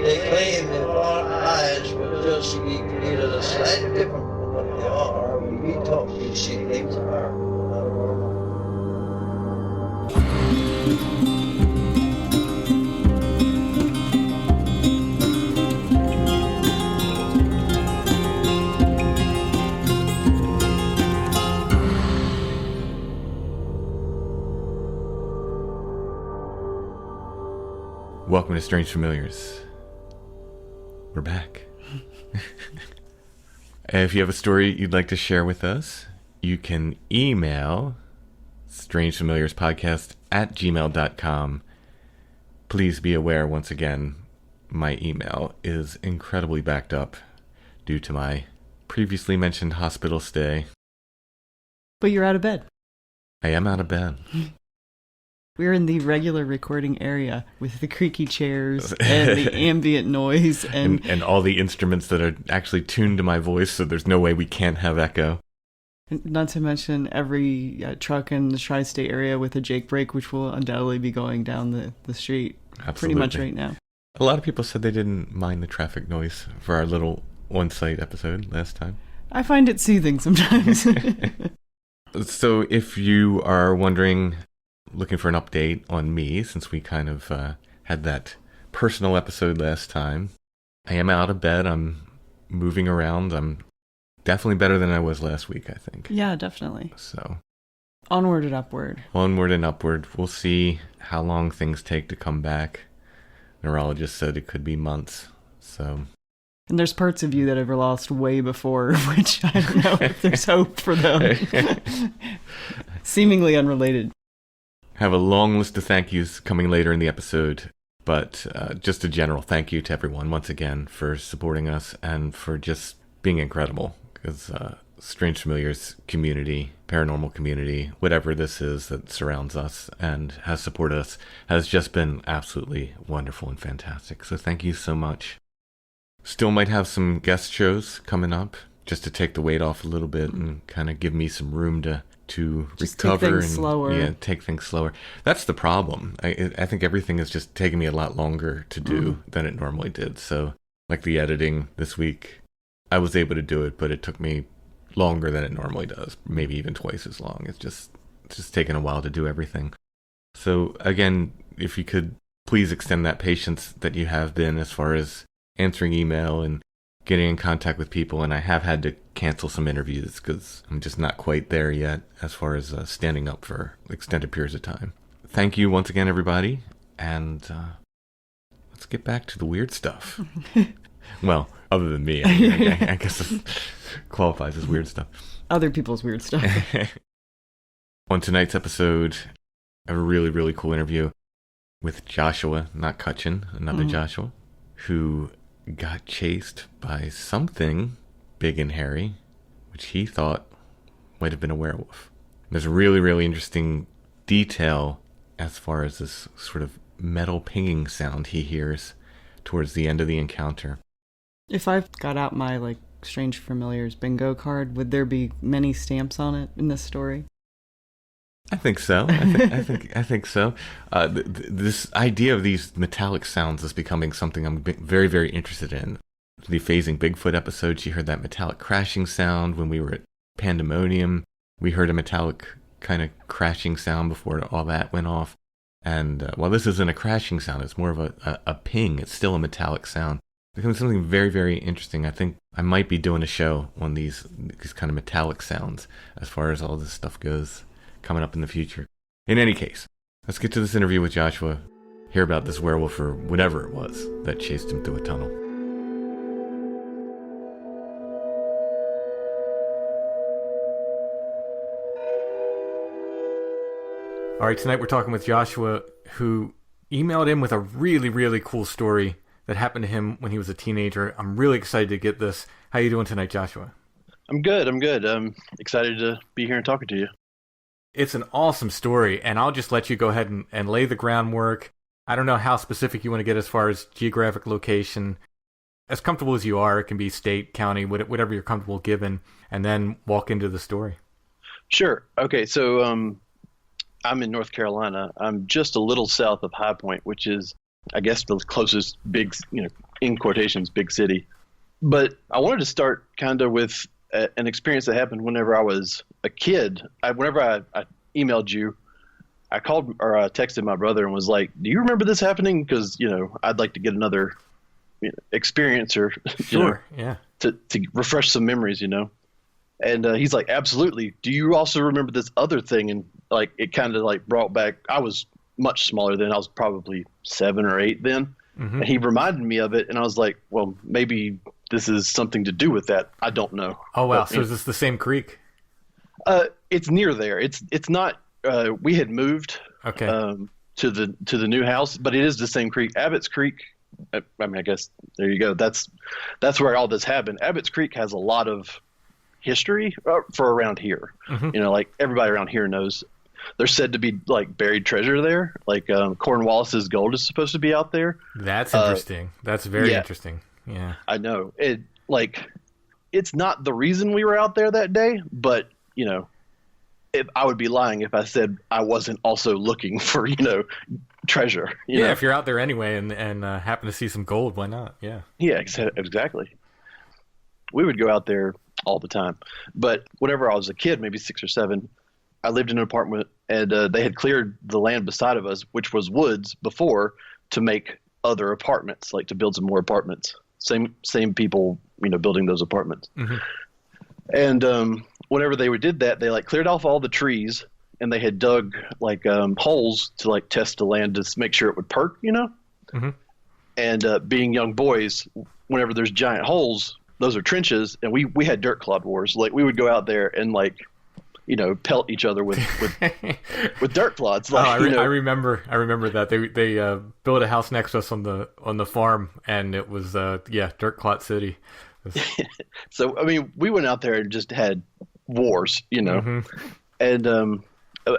They claim that our eyes were just either slightly different from what they are. We talk, we see things that are not normal. Welcome to Strange Familiars. We're back. If you have a story you'd like to share with us, you can email strangefamiliarspodcast@gmail.com. Please be aware, once again, my email is incredibly backed up due to my previously mentioned hospital stay. But you're out of bed. I am out of bed. We're in the regular recording area with the creaky chairs and the ambient noise and all the instruments that are actually tuned to my voice, so there's no way we can't have echo. Not to mention every truck in the tri-state area with a Jake brake, which will undoubtedly be going down the street. Absolutely. Pretty much right now. A lot of people said they didn't mind the traffic noise for our little on-site episode last time. I find it soothing sometimes. So if you are wondering, looking for an update on me, since we kind of had that personal episode last time, I am out of bed. I'm moving around. I'm definitely better than I was last week, I think. Yeah, definitely. So onward and upward. Onward and upward. We'll see how long things take to come back. Neurologist said it could be months. So. And there's parts of you that have lost way before, which I don't know if there's hope for them. Seemingly unrelated. Have a long list of thank yous coming later in the episode, but just a general thank you to everyone once again for supporting us and for just being incredible, because Strange Familiars community, paranormal community, whatever this is that surrounds us and has supported us, has just been absolutely wonderful and fantastic. So thank you so much. Still might have some guest shows coming up just to take the weight off a little bit and kind of give me some room to just recover take things slower. Yeah, take things slower. That's the problem. I think everything is just taking me a lot longer to do than it normally did. So, like the editing this week, I was able to do it, but it took me longer than it normally does. Maybe even twice as long. It's just taken a while to do everything. So again, if you could please extend that patience that you have been as far as answering email and getting in contact with people, and I have had to cancel some interviews because I'm just not quite there yet as far as standing up for extended periods of time. Thank you once again, everybody, and let's get back to the weird stuff. Well, other than me, I guess it qualifies as weird stuff. Other people's weird stuff. On tonight's episode, I have a really, really cool interview with Joshua, not Cutchin, another Joshua, who got chased by something big and hairy, which he thought might have been a werewolf. There's a really, really interesting detail as far as this sort of metal pinging sound he hears towards the end of the encounter. If I got out my Strange Familiars bingo card, would there be many stamps on it in this story? I think so. I think so. This idea of these metallic sounds is becoming something I'm very, very interested in. The Phasing Bigfoot episode, she heard that metallic crashing sound. When we were at Pandemonium, we heard a metallic kind of crashing sound before all that went off. And while this isn't a crashing sound, it's more of a ping. It's still a metallic sound. It's becoming something very, very interesting. I think I might be doing a show on these kind of metallic sounds as far as all this stuff goes, coming up in the future. In any case, let's get to this interview with Joshua, hear about this werewolf or whatever it was that chased him through a tunnel. All right, tonight we're talking with Joshua, who emailed in with a really, really cool story that happened to him when he was a teenager. I'm really excited to get this. How you doing tonight, Joshua? I'm good. I'm excited to be here and talking to you. It's an awesome story, and I'll just let you go ahead and lay the groundwork. I don't know how specific you want to get as far as geographic location. As comfortable as you are, it can be state, county, whatever you're comfortable giving, and then walk into the story. Sure. Okay, so I'm in North Carolina. I'm just a little south of High Point, which is, I guess, the closest big, in quotations, big city. But I wanted to start kind of with an experience that happened whenever I was a kid. Whenever I emailed you, I called or I texted my brother and was like, "Do you remember this happening? Because I'd like to get another experience or Sure, yeah, to refresh some memories, And he's like, "Absolutely. Do you also remember this other thing?" And like it kind of like brought back. I was much smaller then. I was probably 7 or 8 then, and he reminded me of it. And I was like, "Well, maybe this is something to do with that. I don't know." Oh wow! But, So is this the same creek? It's near there. It's not. We had moved Okay. to the new house, but it is the same creek, Abbott's Creek. I mean, I guess there you go. That's where all this happened. Abbott's Creek has a lot of history for around here. Like everybody around here knows. There's said to be like buried treasure there. Like Cornwallis's gold is supposed to be out there. That's interesting. That's very interesting. Yeah. I know. It's not the reason we were out there that day, but I would be lying if I said I wasn't also looking for, treasure. Yeah, if you're out there anyway and happen to see some gold, why not? Yeah. Yeah, exactly. We would go out there all the time. But whenever I was a kid, maybe 6 or 7, I lived in an apartment and they had cleared the land beside of us, which was woods before, to make other apartments, like to build some more apartments. Same people, building those apartments. And whenever they did that, they like cleared off all the trees and they had dug like holes to like test the land to make sure it would perk, And being young boys, whenever there's giant holes, those are trenches, and we had dirt clod wars. Like we would go out there and like, pelt each other with with dirt clods. Like, I remember that they built a house next to us on the farm, and it was dirt clot city. So I mean, we went out there and just had wars, and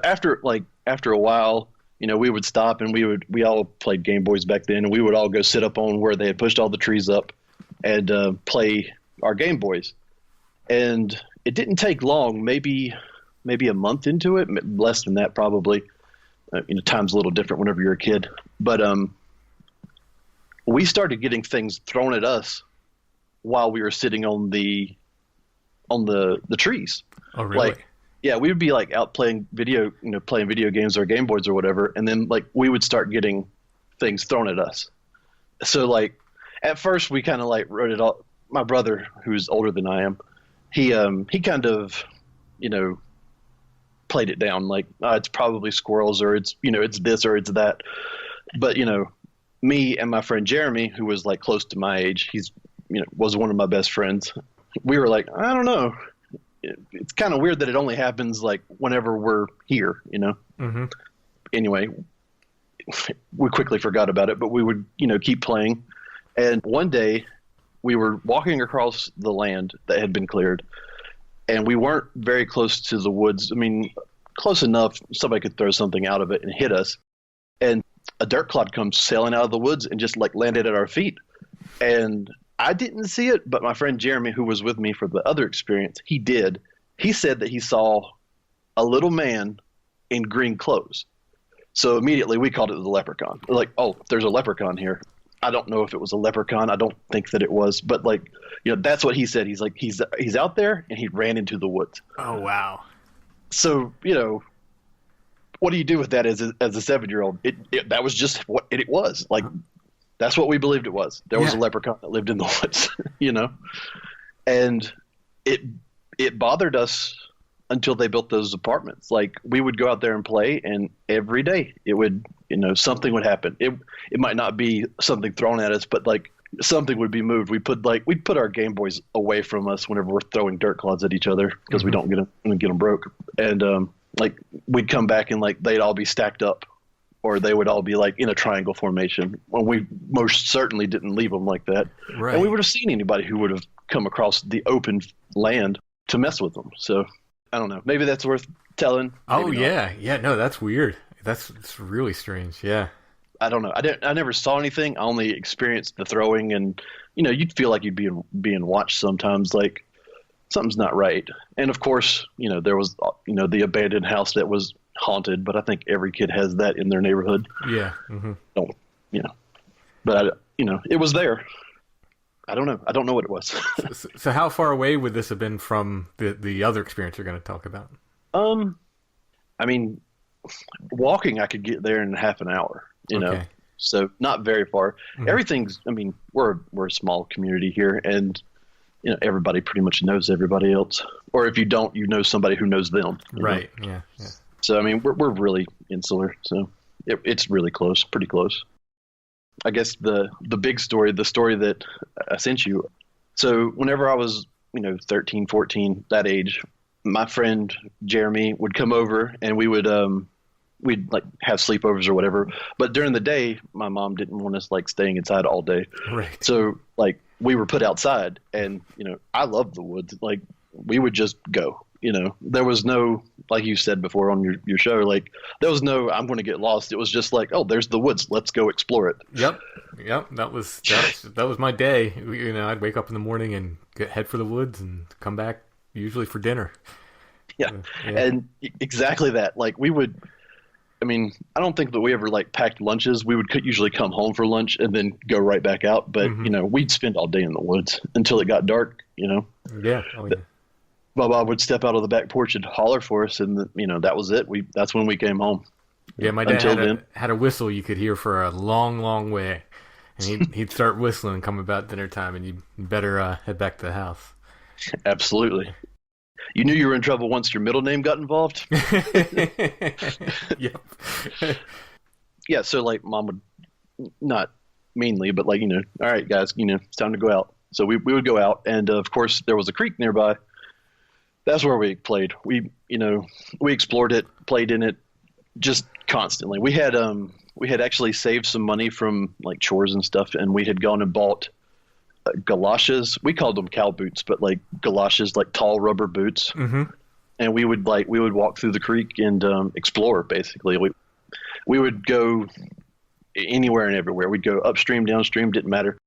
after a while, we would stop and we all played Game Boys back then, and we would all go sit up on where they had pushed all the trees up and play our Game Boys. And it didn't take long, maybe a month into it, less than that probably. Time's a little different whenever you're a kid, but we started getting things thrown at us while we were sitting on the trees. Oh, really? Like, yeah, we would be like out playing video games or Game Boys or whatever, and then like we would start getting things thrown at us. So like at first we kind of like wrote it all. My brother, who's older than I am, he kind of played it down like it's probably squirrels or it's it's this or it's that. But me and my friend Jeremy, who was like close to my age, he's was one of my best friends. We were like, I don't know. It's kind of weird that it only happens like whenever we're here, Anyway, we quickly forgot about it, but we would, keep playing. And one day we were walking across the land that had been cleared, and we weren't very close to the woods. I mean, close enough somebody could throw something out of it and hit us. And a dirt clod comes sailing out of the woods and just like landed at our feet. And I didn't see it, but my friend Jeremy, who was with me for the other experience, he did. He said that he saw a little man in green clothes. So immediately we called it the leprechaun. We're like, oh, there's a leprechaun here. I don't know if it was a leprechaun. I don't think that it was, but like, that's what he said. He's like, he's out there and he ran into the woods. Oh, wow. So, what do you do with that as a 7-year-old? That was just what it was. Like, that's what we believed it was. There was a leprechaun that lived in the woods, and it bothered us until they built those apartments. Like we would go out there and play, and every day it would, something would happen. It might not be something thrown at us, but like something would be moved. We'd put our Game Boys away from us whenever we're throwing dirt clods at each other because we don't get them broke. And like we'd come back and like they'd all be stacked up, or they would all be like in a triangle formation. Well, we most certainly didn't leave them like that. Right. And we would have seen anybody who would have come across the open land to mess with them. So I don't know. Maybe that's worth telling. Oh, yeah. Yeah, no, that's weird. It's really strange. Yeah. I don't know. I never saw anything. I only experienced the throwing, and you'd feel like you'd be being watched sometimes, like something's not right. And of course, there was the abandoned house that was haunted, but I think every kid has that in their neighborhood. Yeah. But it was there. I don't know. I don't know what it was. So how far away would this have been from the other experience you're going to talk about? I mean, walking, I could get there in half an hour, you know, so not very far. Mm-hmm. Everything's, I mean, we're a small community here, and, you know, everybody pretty much knows everybody else. Or if you don't, you know somebody who knows them. Right. Yeah. So, I mean, we're really insular, so it's really close, pretty close. I guess the big story, the story that I sent you. So whenever I was, you know, 13, 14, that age, my friend Jeremy would come over and we would we'd like have sleepovers or whatever. But during the day, my mom didn't want us like staying inside all day. Right. So like we were put outside, and you know, I love the woods. Like we would just go. You know, there was no, like you said before on your show, like there was no I'm going to get lost. It was just like, oh, there's the woods. Let's go explore it. Yep. That was my day. You know, I'd wake up in the morning and head for the woods and come back usually for dinner. Yeah. And exactly that. Like we would, I mean, I don't think that we ever like packed lunches. We would usually come home for lunch and then go right back out. But, you know, we'd spend all day in the woods until it got dark, you know. Yeah. Oh, yeah. Baba would step out of the back porch and holler for us, and you know that was it. That's when we came home. Yeah, my dad had a whistle you could hear for a long, long way, and he'd start whistling and come about dinner time, and you better head back to the house. Absolutely. You knew you were in trouble once your middle name got involved. Yep. Yeah, so like mom would, not meanly, but like, you know, all right guys, you know, it's time to go out. So we would go out, and of course there was a creek nearby. That's where we played. We explored it, played in it, just constantly. We had actually saved some money from like chores and stuff, and we had gone and bought galoshes. We called them cow boots, but like galoshes, like tall rubber boots. Mm-hmm. And we would walk through the creek and explore. Basically, we would go anywhere and everywhere. We'd go upstream, downstream, didn't matter.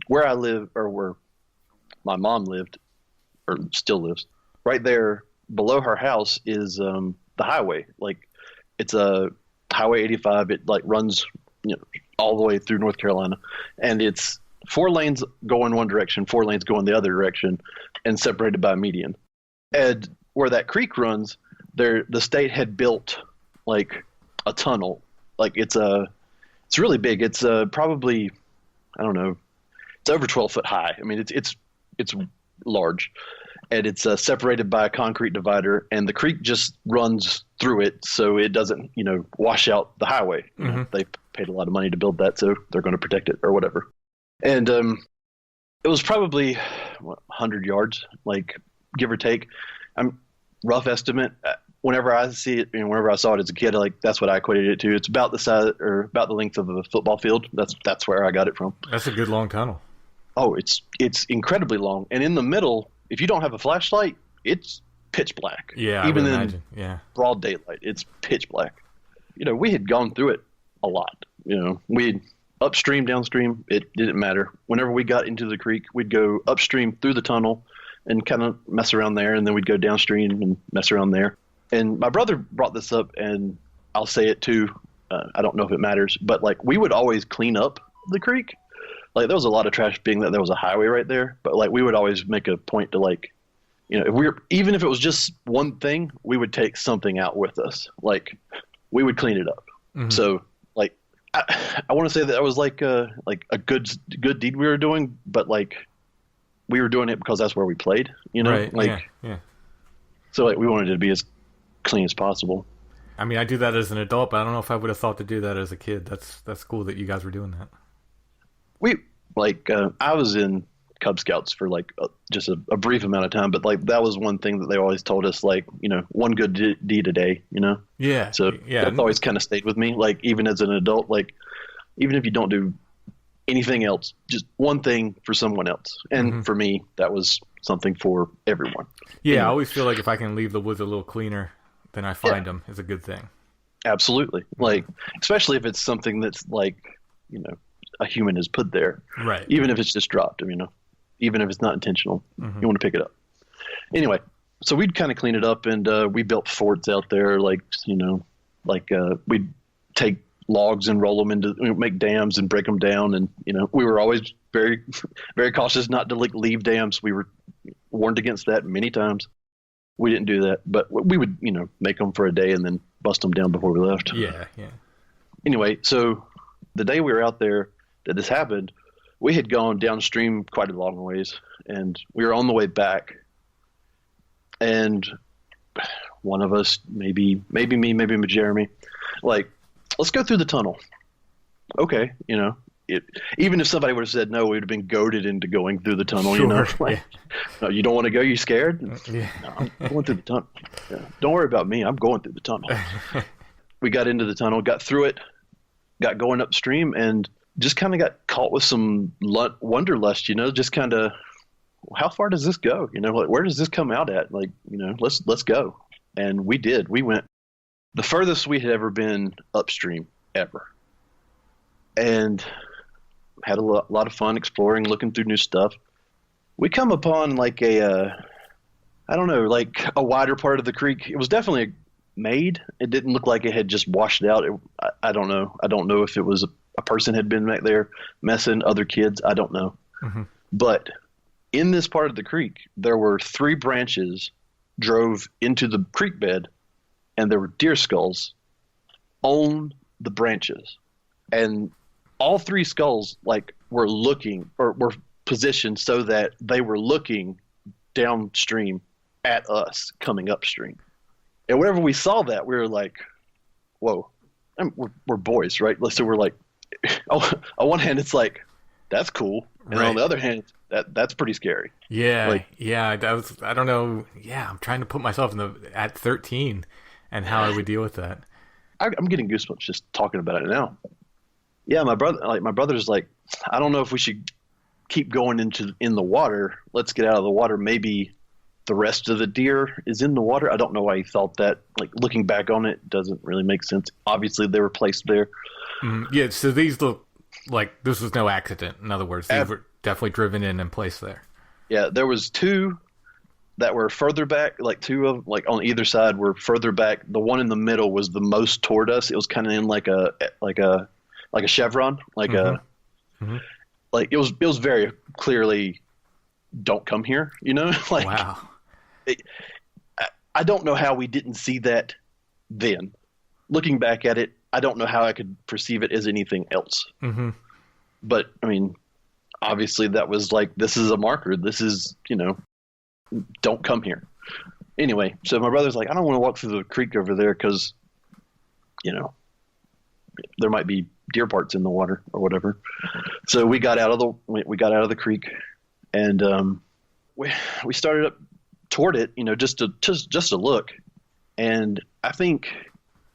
Where I live, or where my mom lived, or still lives. Right there below her house is the highway. Like it's a Highway 85. It like runs, you know, all the way through North Carolina, and it's 4 lanes go in one direction, 4 lanes go in the other direction, and separated by a median. And where that creek runs, the state had built like a tunnel. Like it's really big. It's probably, I don't know, it's over 12 foot high. I mean, it's large. And it's separated by a concrete divider, and the creek just runs through it, so it doesn't, you know, wash out the highway. You know, they paid a lot of money to build that, so they're going to protect it or whatever. And it was probably 100 yards, like give or take. Rough estimate. Whenever I see it, and whenever I saw it as a kid, like that's what I equated it to. It's about the size or about the length of a football field. That's where I got it from. That's a good long tunnel. Oh, it's incredibly long, and in the middle. If you don't have a flashlight, it's pitch black. Yeah, even I would in imagine. Yeah. Broad daylight, it's pitch black. You know, we had gone through it a lot. You know, we'd upstream, downstream, it didn't matter. Whenever we got into the creek, we'd go upstream through the tunnel and kind of mess around there, and then we'd go downstream and mess around there. And my brother brought this up, and I'll say it too. I don't know if it matters, but like we would always clean up the creek. Like there was a lot of trash being that there was a highway right there, but like we would always make a point to like, you know, even if it was just one thing, we would take something out with us. Like we would clean it up. Mm-hmm. So like, I want to say that was like a good deed we were doing, but like we were doing it because that's where we played, you know, right. Like, yeah. So like we wanted it to be as clean as possible. I mean, I do that as an adult, but I don't know if I would have thought to do that as a kid. That's cool that you guys were doing that. I was in Cub Scouts for like just a brief amount of time, but like that was one thing that they always told us, like, you know, one good deed a day, you know? Yeah. So that's always kind of stayed with me. Like even as an adult, like even if you don't do anything else, just one thing for someone else. And for me, that was something for everyone. Yeah. And I always feel like if I can leave the woods a little cleaner than I find them is a good thing. Absolutely. Like, especially if it's something that's like, you know, a human has put there, right? Even if it's just dropped, you know, even if it's not intentional, you want to pick it up. Anyway, so we'd kind of clean it up, and we built forts out there, like, you know, like we'd take logs and roll them into, make dams and break them down, and you know, we were always very, very cautious not to like leave dams. We were warned against that many times. We didn't do that, but we would, make them for a day and then bust them down before we left. Yeah. Anyway, so the day we were out there that this happened, we had gone downstream quite a long ways, and we were on the way back. And one of us, maybe me, maybe Jeremy, like, let's go through the tunnel. Okay, even if somebody would have said no, we would have been goaded into going through the tunnel. Sure, No, you don't want to go. You scared? Yeah. No, I'm going through the tunnel. Yeah. Don't worry about me. I'm going through the tunnel. We got into the tunnel, got through it, got going upstream, and just kind of got caught with some wanderlust. Just kind of, how far does this go? Like, where does this come out at? Like, let's go. And we did. We went the furthest we had ever been upstream ever, and had a lot of fun exploring, looking through new stuff. We come upon like a wider part of the creek. It was definitely made. It didn't look like it had just washed out. I don't know. I don't know if it was a person had been back there messing, other kids. I don't know. Mm-hmm. But in this part of the creek, there were 3 branches drove into the creek bed, and there were deer skulls on the branches. And all 3 skulls were looking or were positioned so that they were looking downstream at us coming upstream. And whenever we saw that, we were like, whoa, we're boys, right? So we're like, on one hand, it's like, that's cool. And right. On the other hand, that's pretty scary. Yeah. I don't know. Yeah. I'm trying to put myself at 13 and how I would deal with that. I'm getting goosebumps just talking about it now. Yeah. My brother's like, I don't know if we should keep going in the water. Let's get out of the water. Maybe the rest of the deer is in the water. I don't know why he thought that. Like, looking back on it, doesn't really make sense. Obviously, they were placed there. Yeah, so these look like this was no accident. In other words, these were definitely driven in and placed there. Yeah, there was 2 that were further back. Like 2 of on either side were further back. The one in the middle was the most toward us. It was kind of in like a chevron, Mm-hmm. Like it was very clearly, don't come here. Wow. I don't know how we didn't see that then. Looking back at it, I don't know how I could perceive it as anything else. Mm-hmm. But I mean, obviously that was like, this is a marker. This is, don't come here. Anyway, so my brother's like, I don't want to walk through the creek over there because, there might be deer parts in the water or whatever. So we got out of the creek, and we started up toward it, just to look. And I think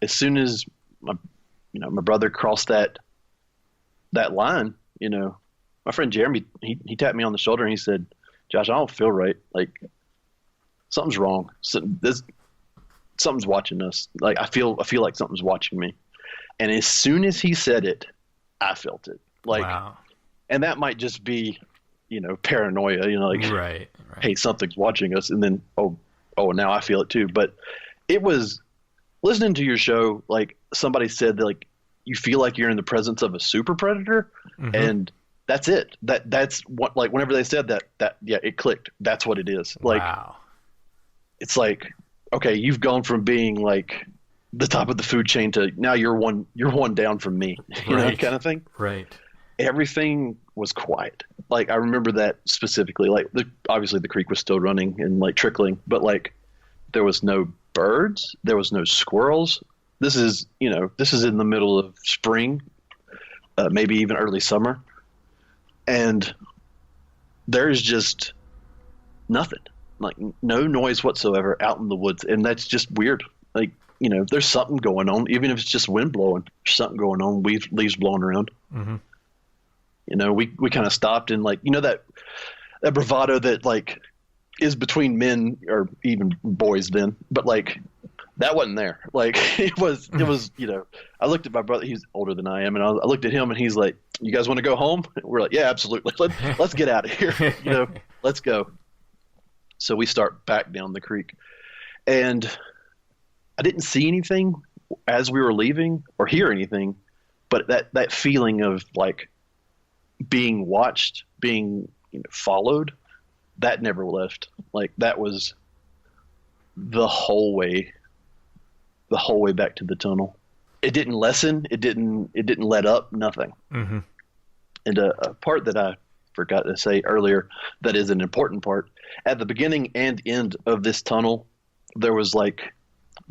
as soon as my brother crossed that line, my friend Jeremy, he tapped me on the shoulder and he said, Josh, I don't feel right. Like, something's wrong. Something's watching us. Like, I feel like something's watching me. And as soon as he said it, I felt it. Like, wow. And that might just be, paranoia, right. Hey, something's watching us. And then, oh, now I feel it too. But it was listening to your show. Like, somebody said that, like, you feel like you're in the presence of a super predator. Mm-hmm. And that's it. That's what, like, whenever they said that, yeah, it clicked. That's what it is. Like, wow. It's like, okay, you've gone from being like the top of the food chain to now you're one down from me, right. Kind of thing. Right. Everything was quiet. Like, I remember that specifically. Like, obviously the creek was still running and like trickling, but like there was no birds, there was no squirrels. This is in the middle of spring, maybe even early summer, and there's just nothing. Like, no noise whatsoever out in the woods, and that's just weird. Like, there's something going on, even if it's just wind blowing. There's something going on, leaves blowing around. Mm-hmm. We kind of stopped, and like, that bravado that like is between men or even boys then, but like that wasn't there. Like, it was I looked at my brother, he's older than I am, and I looked at him and he's like, you guys want to go home? We're like, yeah, absolutely. Let's get out of here. Let's go. So we start back down the creek, and I didn't see anything as we were leaving or hear anything, but that feeling of like being watched being followed, that never left. Like that was the whole way back to the tunnel. It didn't lessen. It didn't let up. Nothing. Mm-hmm. And a part that I forgot to say earlier that is an important part. At the beginning and end of this tunnel, there was like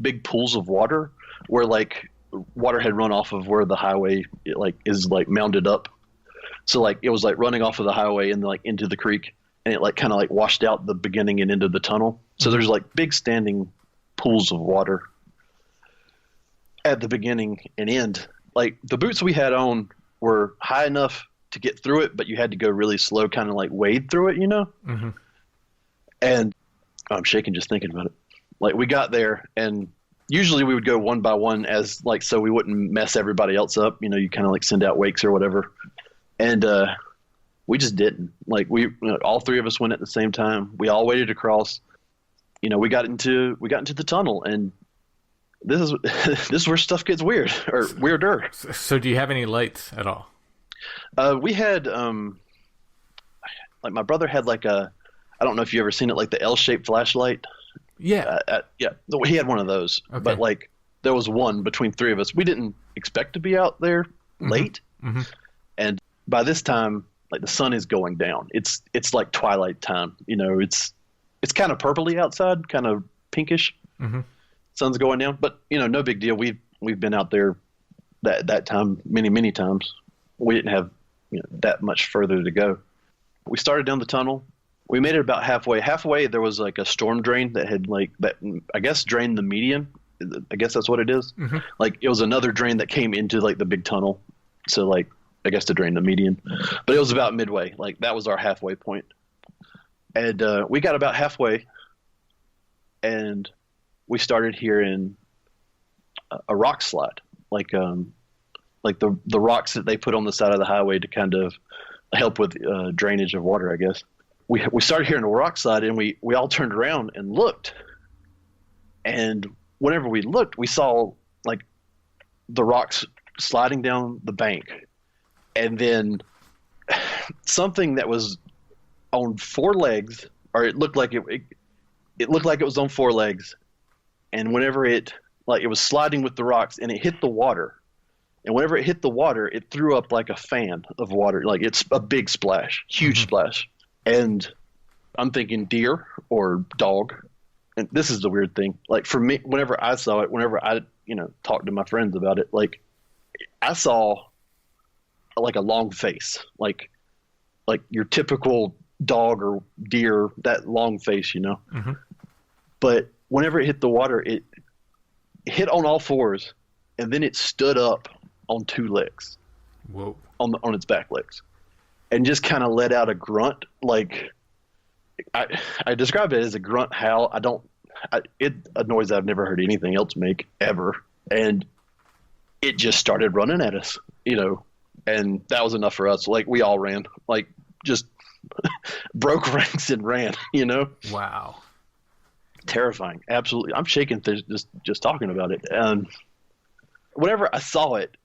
big pools of water where like water had run off of where the highway is like mounded up. So like it was like running off of the highway and like into the creek, and it like kind of like washed out the beginning and end of the tunnel. So there's like big standing pools of water at the beginning and end. Like the boots we had on were high enough to get through it, but you had to go really slow, kind of like wade through it, Mm-hmm. And I'm shaking just thinking about it. Like we got there, and usually we would go one by one as like, so we wouldn't mess everybody else up. You kind of like send out wakes or whatever. And we just didn't. Like all three of us went at the same time. We all waded across. We got into the tunnel, and this is where stuff gets weird or weirder. So do you have any lights at all? We had like my brother had like I don't know if you ever seen it, like the L-shaped flashlight. Yeah. Yeah. He had one of those, Okay. but like there was one between three of us. We didn't expect to be out there late. Mm-hmm. And by this time, like the sun is going down. It's like twilight time. It's kind of purpley outside, kind of pinkish. Mm-hmm. Sun's going down, but no big deal. We've been out there that time many times. We didn't have that much further to go. We started down the tunnel. We made it about halfway. Halfway there was like a storm drain that had I guess drained the median. I guess that's what it is. Mm-hmm. Like it was another drain that came into like the big tunnel. So like I guess to drain the median, but it was about midway. Like that was our halfway point. And we got about halfway, and we started hearing a rock slide, like the rocks that they put on the side of the highway to kind of help with drainage of water, I guess. We started hearing a rock slide, and we all turned around and looked. And whenever we looked, we saw like the rocks sliding down the bank, and then something that was on four legs, or it looked like it looked like it was on four legs. And whenever it was sliding with the rocks, and it hit the water, and whenever it hit the water, it threw up like a fan of water. Like it's a big splash, huge splash. And I'm thinking deer or dog. And this is the weird thing. Like for me, whenever I saw it, whenever I, talked to my friends about it, like I saw like a long face, like your typical dog or deer, that long face, Mm-hmm. But whenever it hit the water, it hit on all fours, and then it stood up on two legs. Whoa. On its back legs, and just kind of let out a grunt. Like I describe it as a grunt howl. It's a noise I've never heard anything else make ever. And it just started running at us, and that was enough for us. Like we all ran, like just broke ranks and ran, Wow. Terrifying. Absolutely. I'm shaking just talking about it. And whenever I saw it,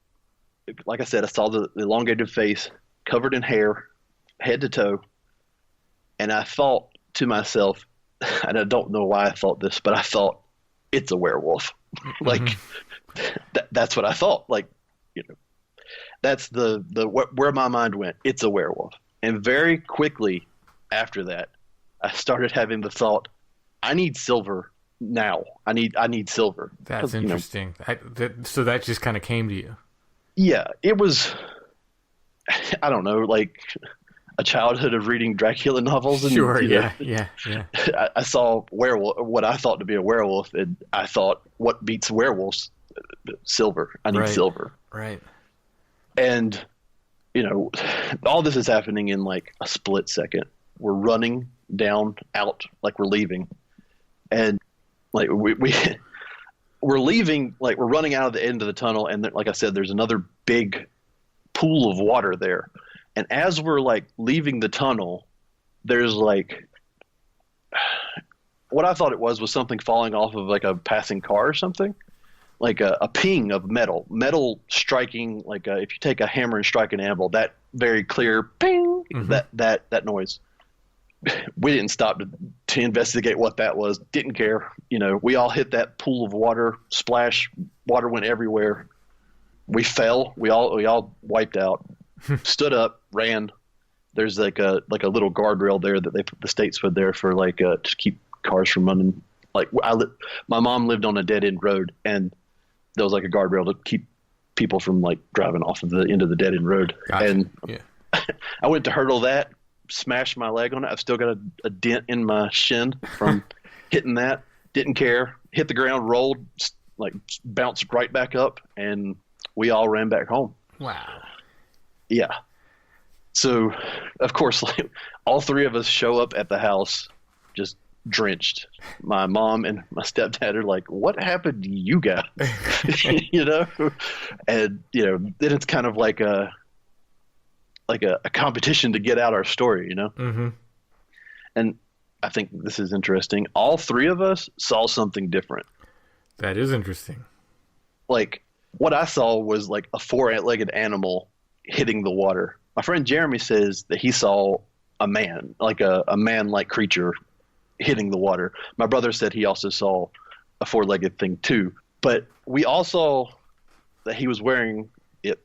like I said, I saw the elongated face covered in hair, head to toe. And I thought to myself, and I don't know why I thought this, but I thought it's a werewolf. Like that's what I thought. Like, that's where my mind went. It's a werewolf. And very quickly after that, I started having the thought, I need silver now. I need silver. That's interesting. So that just kind of came to you. Yeah, it was, I don't know, like a childhood of reading Dracula novels. And, Sure, yeah. I saw what I thought to be a werewolf, and I thought, what beats werewolves? Silver. I need silver. Right. And, all this is happening in like a split second. We're running down out, like we're leaving. And like we're leaving, like we're running out of the end of the tunnel, and like I said, there's another big pool of water there. And as we're like leaving the tunnel, there's like what I thought it was something falling off of like a passing car or something. like a ping of metal striking, like if you take a hammer and strike an anvil, that very clear ping, that noise. We didn't stop to investigate what that was. Didn't care. We all hit that pool of water, splash, water went everywhere. We fell. We all wiped out. Stood up, ran. There's like a little guardrail there that the state's put there for to keep cars from running. My mom lived on a dead end road, and there was like a guardrail to keep people from driving off of the end of the dead end road. Gotcha. And yeah. I went to hurdle that, smashed my leg on it. I've still got a dent in my shin from hitting that. Didn't care. Hit the ground, rolled, bounced right back up, and we all ran back home. Wow. Yeah. So, of course, all three of us show up at the house just drenched. My mom and my stepdad are like, "What happened to you guys?" And then it's kind of like a competition to get out our story, Mm-hmm. And I think this is interesting. All three of us saw something different. That is interesting. What I saw was like a 4-legged animal hitting the water. My friend Jeremy says that he saw a man, like a man-like creature hitting the water. My brother said he also saw a 4-legged thing too. But we all saw that he was wearing it.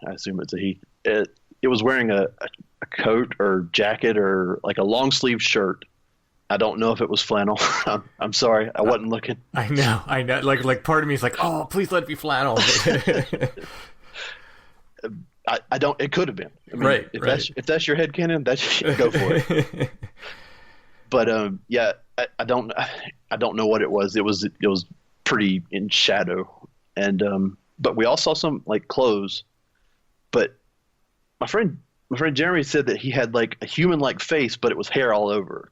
I assume it's a he. It was wearing a coat or jacket or like a long sleeve shirt. I don't know if it was flannel. I'm sorry, I wasn't looking. I know. Like part of me is like, oh, please let it be flannel. I don't. It could have been. I mean, right. If that's your headcanon, go for it. But yeah, I don't know what it was. It was pretty in shadow, and but we all saw some clothes. But my friend Jeremy said that he had like a human-like face, but it was hair all over.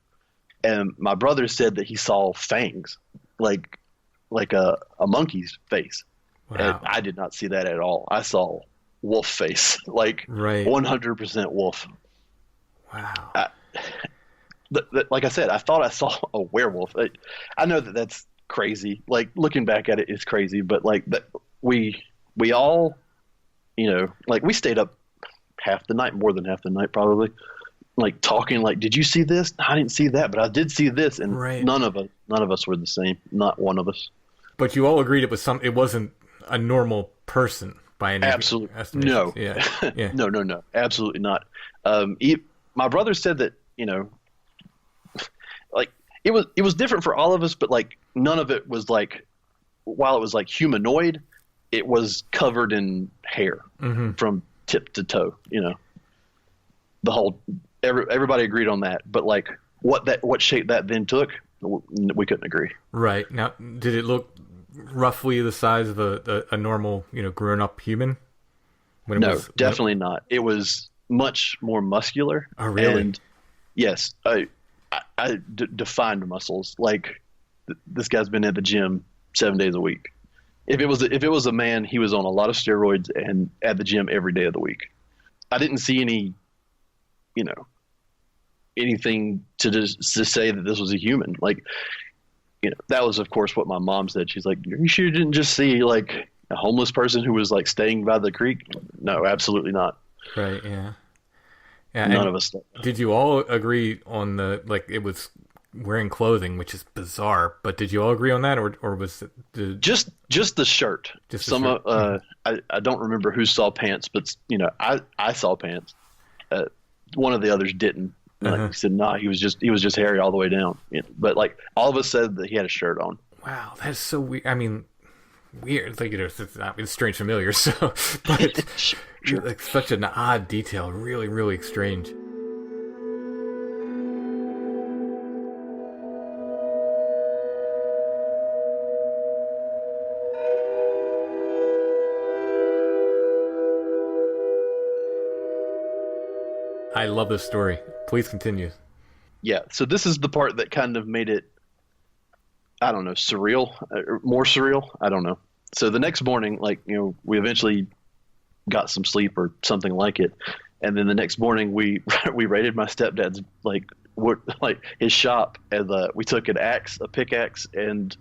And my brother said that he saw fangs, like a monkey's face. Wow. And I did not see that at all. I saw wolf face, right. 100% wolf. Wow. Like I said, I thought I saw a werewolf. I know that that's crazy. Looking back at it, it's crazy. But we all, we stayed up half the night, more than half the night probably. Talking, did you see this? I didn't see that, but I did see this, and right. none of us were the same. Not one of us. But you all agreed it wasn't a normal person by any absolutely no. Yeah. Yeah. No, absolutely not. My brother said that it was different for all of us, but none of it was while it was humanoid, it was covered in hair from tip to toe. The whole. Everybody agreed on that, but what shape that then took, we couldn't agree. Right. Now, did it look roughly the size of a normal, grown-up human? No, definitely not. It was much more muscular. Oh, really? And yes, I defined muscles. This guy's been at the gym 7 days a week. If it was a man, he was on a lot of steroids and at the gym every day of the week. I didn't see any. Anything to say that this was a human. That was, of course, what my mom said. She's like, "You sure you didn't just see a homeless person who was staying by the creek?" No, absolutely not. Right. Yeah. None of us. Did you all agree on it was wearing clothing, which is bizarre, but did you all agree on that, or was it just the shirt? Just some the shirt. I don't remember who saw pants, but I saw pants. One of the others didn't. He said, "Nah, he was just hairy all the way down." But all of us said that he had a shirt on. Wow, that's so weird. I mean, weird. It's strange familiar. So, but Sure. Such an odd detail. Really, really strange. I love this story. Please continue. Yeah, so this is the part that kind of made it, I don't know, surreal, more surreal. I don't know. So the next morning, we eventually got some sleep or something like it, and then the next morning we raided my stepdad's his shop, and we took an axe, a pickaxe, and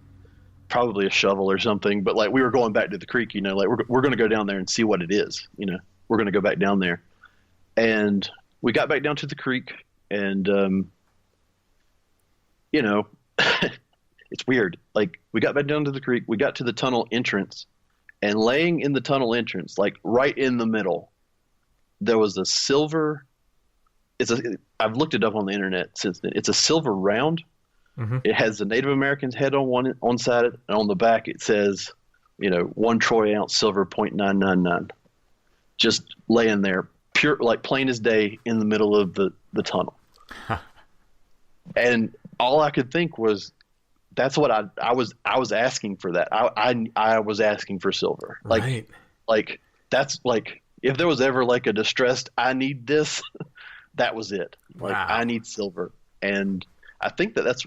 probably a shovel or something. But like we were going back to the creek, you know, like we're going to go down there and see what it is. You know, we're going to go back down there, and we got back down to the creek, and you know, it's weird. Like we got back down to the creek, we got to the tunnel entrance, and laying in the tunnel entrance, like right in the middle, there was a silver. I've looked it up on the internet since then. It's a silver round. Mm-hmm. It has the Native American's head on side, and on the back it says, you know, 1 troy ounce silver .999. Just laying there, pure, like plain as day, in the middle of the tunnel. And all I could think was, that's what I was asking for that. I was asking for silver. Like, right. Like that's like, if there was ever like a distressed, I need this, that was it. Like, wow. I need silver. And I think that's,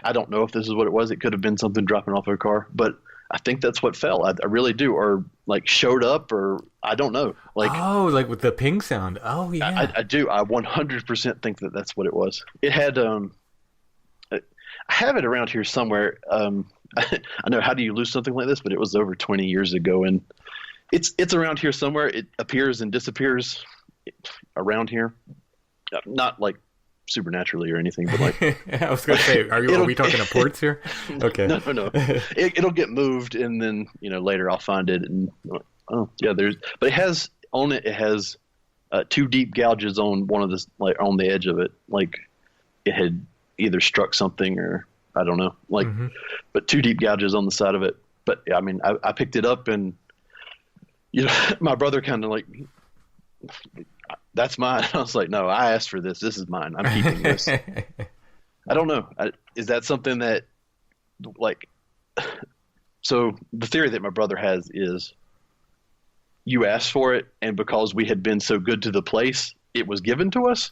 I don't know if this is what it was. It could have been something dropping off a car, but I think that's what fell. I really do. Or like showed up, or I don't know. Like, oh, like with the ping sound. Oh yeah. I do. I 100% think that that's what it was. It had, I have it around here somewhere. I know, how do you lose something like this? But it was over 20 years ago, and it's around here somewhere. It appears and disappears around here. Not like supernaturally or anything, but like I was going to say, are we talking to ports here? Okay. No. It'll get moved, and then, you know, later I'll find it, and oh yeah, but it has on it. It has 2 deep gouges on one of the, like on the edge of it, like it had either struck something or I don't know, like, mm-hmm. But 2 deep gouges on the side of it. But I mean, I picked it up, and you know, my brother kind of like, that's mine. I was like, no, I asked for this. This is mine. I'm keeping this. I don't know. Is that something that, like, so the theory that my brother has is you asked for it, and because we had been so good to the place, it was given to us.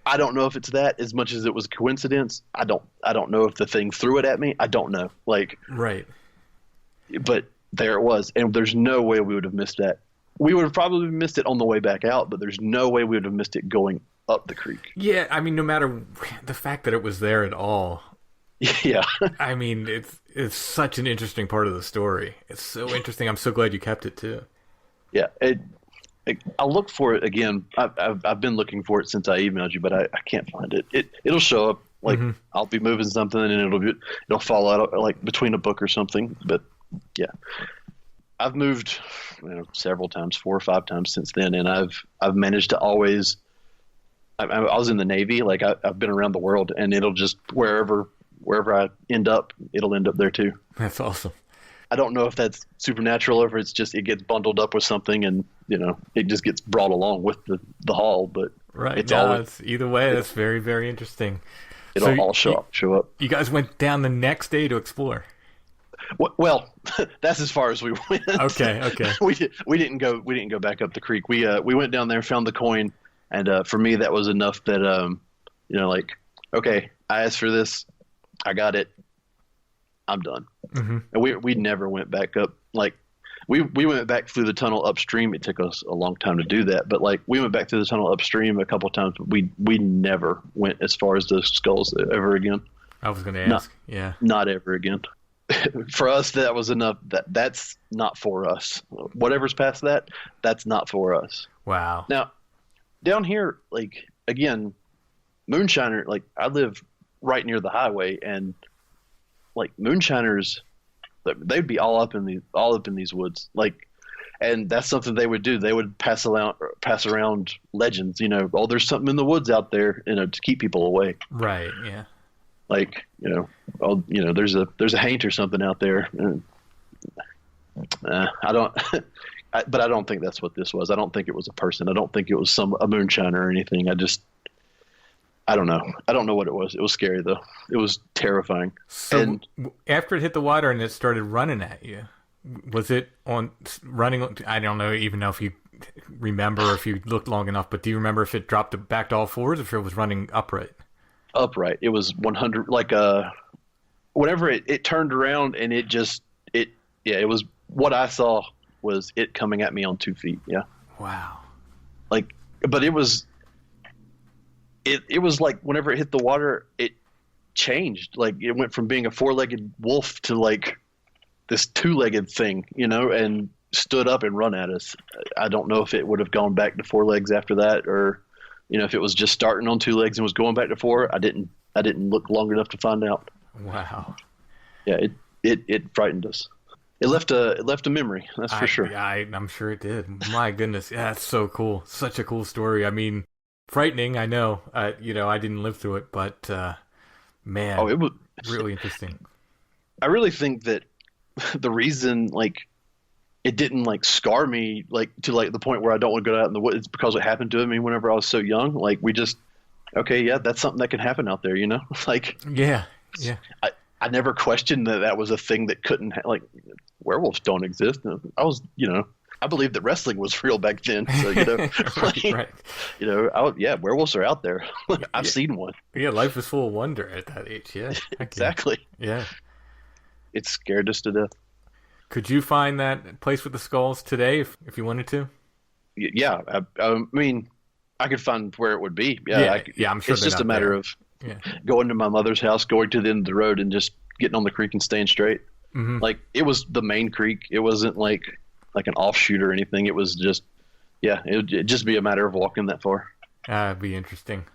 I don't know if it's that as much as it was coincidence. I don't know if the thing threw it at me. I don't know. Like, right. But there it was. And there's no way we would have missed that. We would have probably missed it on the way back out, but there's no way we would have missed it going up the creek. Yeah, I mean, no matter the fact that it was there at all. Yeah. I mean, it's such an interesting part of the story. It's so interesting. I'm so glad you kept it too. Yeah. I'll look for it again. I've been looking for it since I emailed you, but I can't find it. It'll show up. Like, mm-hmm. I'll be moving something, and it'll fall out like between a book or something. But yeah. I've moved, you know, several times, 4 or 5 times since then, and I've managed to always. I was in the Navy, like I've been around the world, and it'll just wherever I end up, it'll end up there too. That's awesome. I don't know if that's supernatural or if it's just it gets bundled up with something, and you know, it just gets brought along with the haul. But right, it's either way. That's very, very interesting. It'll all show up. You guys went down the next day to explore. Well, that's as far as we went. Okay. we didn't go back up the creek. We went down there, found the coin, and for me that was enough that you know, like, okay, I asked for this, I got it, I'm done. Mm-hmm. And we never went back up. Like we went back through the tunnel upstream. It took us a long time to do that, but like we went back through the tunnel upstream a couple of times. But we never went as far as the skulls ever again. I was going to ask. Not ever again. For us, that was enough. That's not for us. Whatever's past that, that's not for us. Wow. Now, down here, like, again, moonshiner, like, I live right near the highway, and like moonshiners, they'd be all up in these woods, like, and that's something they would do. They would pass around legends. You know, oh, there's something in the woods out there, you know, to keep people away. Right. Yeah. Like, you know, oh, you know, there's a haint or something out there. I don't, but I don't think that's what this was. I don't think it was a person. I don't think it was a moonshiner or anything. I don't know. I don't know what it was. It was scary though. It was terrifying. So after it hit the water and it started running at you, was it running? I don't know even if you remember or if you looked long enough, but do you remember if it dropped back to all fours or if it was running upright? Upright. It was 100, like whenever it turned around, and it was, what I saw was it coming at me on 2 feet. Yeah. Wow. Like, but it was like whenever it hit the water, changed. Like it went from being a 4-legged wolf to like this 2-legged thing, you know, and stood up and run at us. I don't know if it would have gone back to 4 legs after that, or, you know, if it was just starting on 2 legs and was going back to 4. I didn't look long enough to find out. Wow. Yeah, it frightened us. It left a memory, that's for sure. Yeah, I'm sure it did. My goodness, yeah, that's so cool. Such a cool story. I mean, frightening. I know. You know, I didn't live through it, but man, it was really interesting. I really think that the reason like it didn't like scar me like to like the point where I don't want to go out in the woods, it's because it happened to me whenever I was so young. Like we just okay, yeah, that's something that can happen out there, you know. Like yeah. I never questioned that was a thing that couldn't like werewolves don't exist. I was, you know, I believed that wrestling was real back then. So, you know, like, right. You know, werewolves are out there. I've seen one. Yeah, life is full of wonder at that age. Yeah, exactly. Yeah, it scared us to death. Could you find that place with the skulls today if you wanted to? Yeah, I mean, I could find where it would be. Yeah, I'm sure it's just a matter of going to my mother's house, going to the end of the road, and just getting on the creek and staying straight. Mm-hmm. Like it was the main creek. It wasn't like an offshoot or anything. It was just, it'd just be a matter of walking that far. That'd be interesting.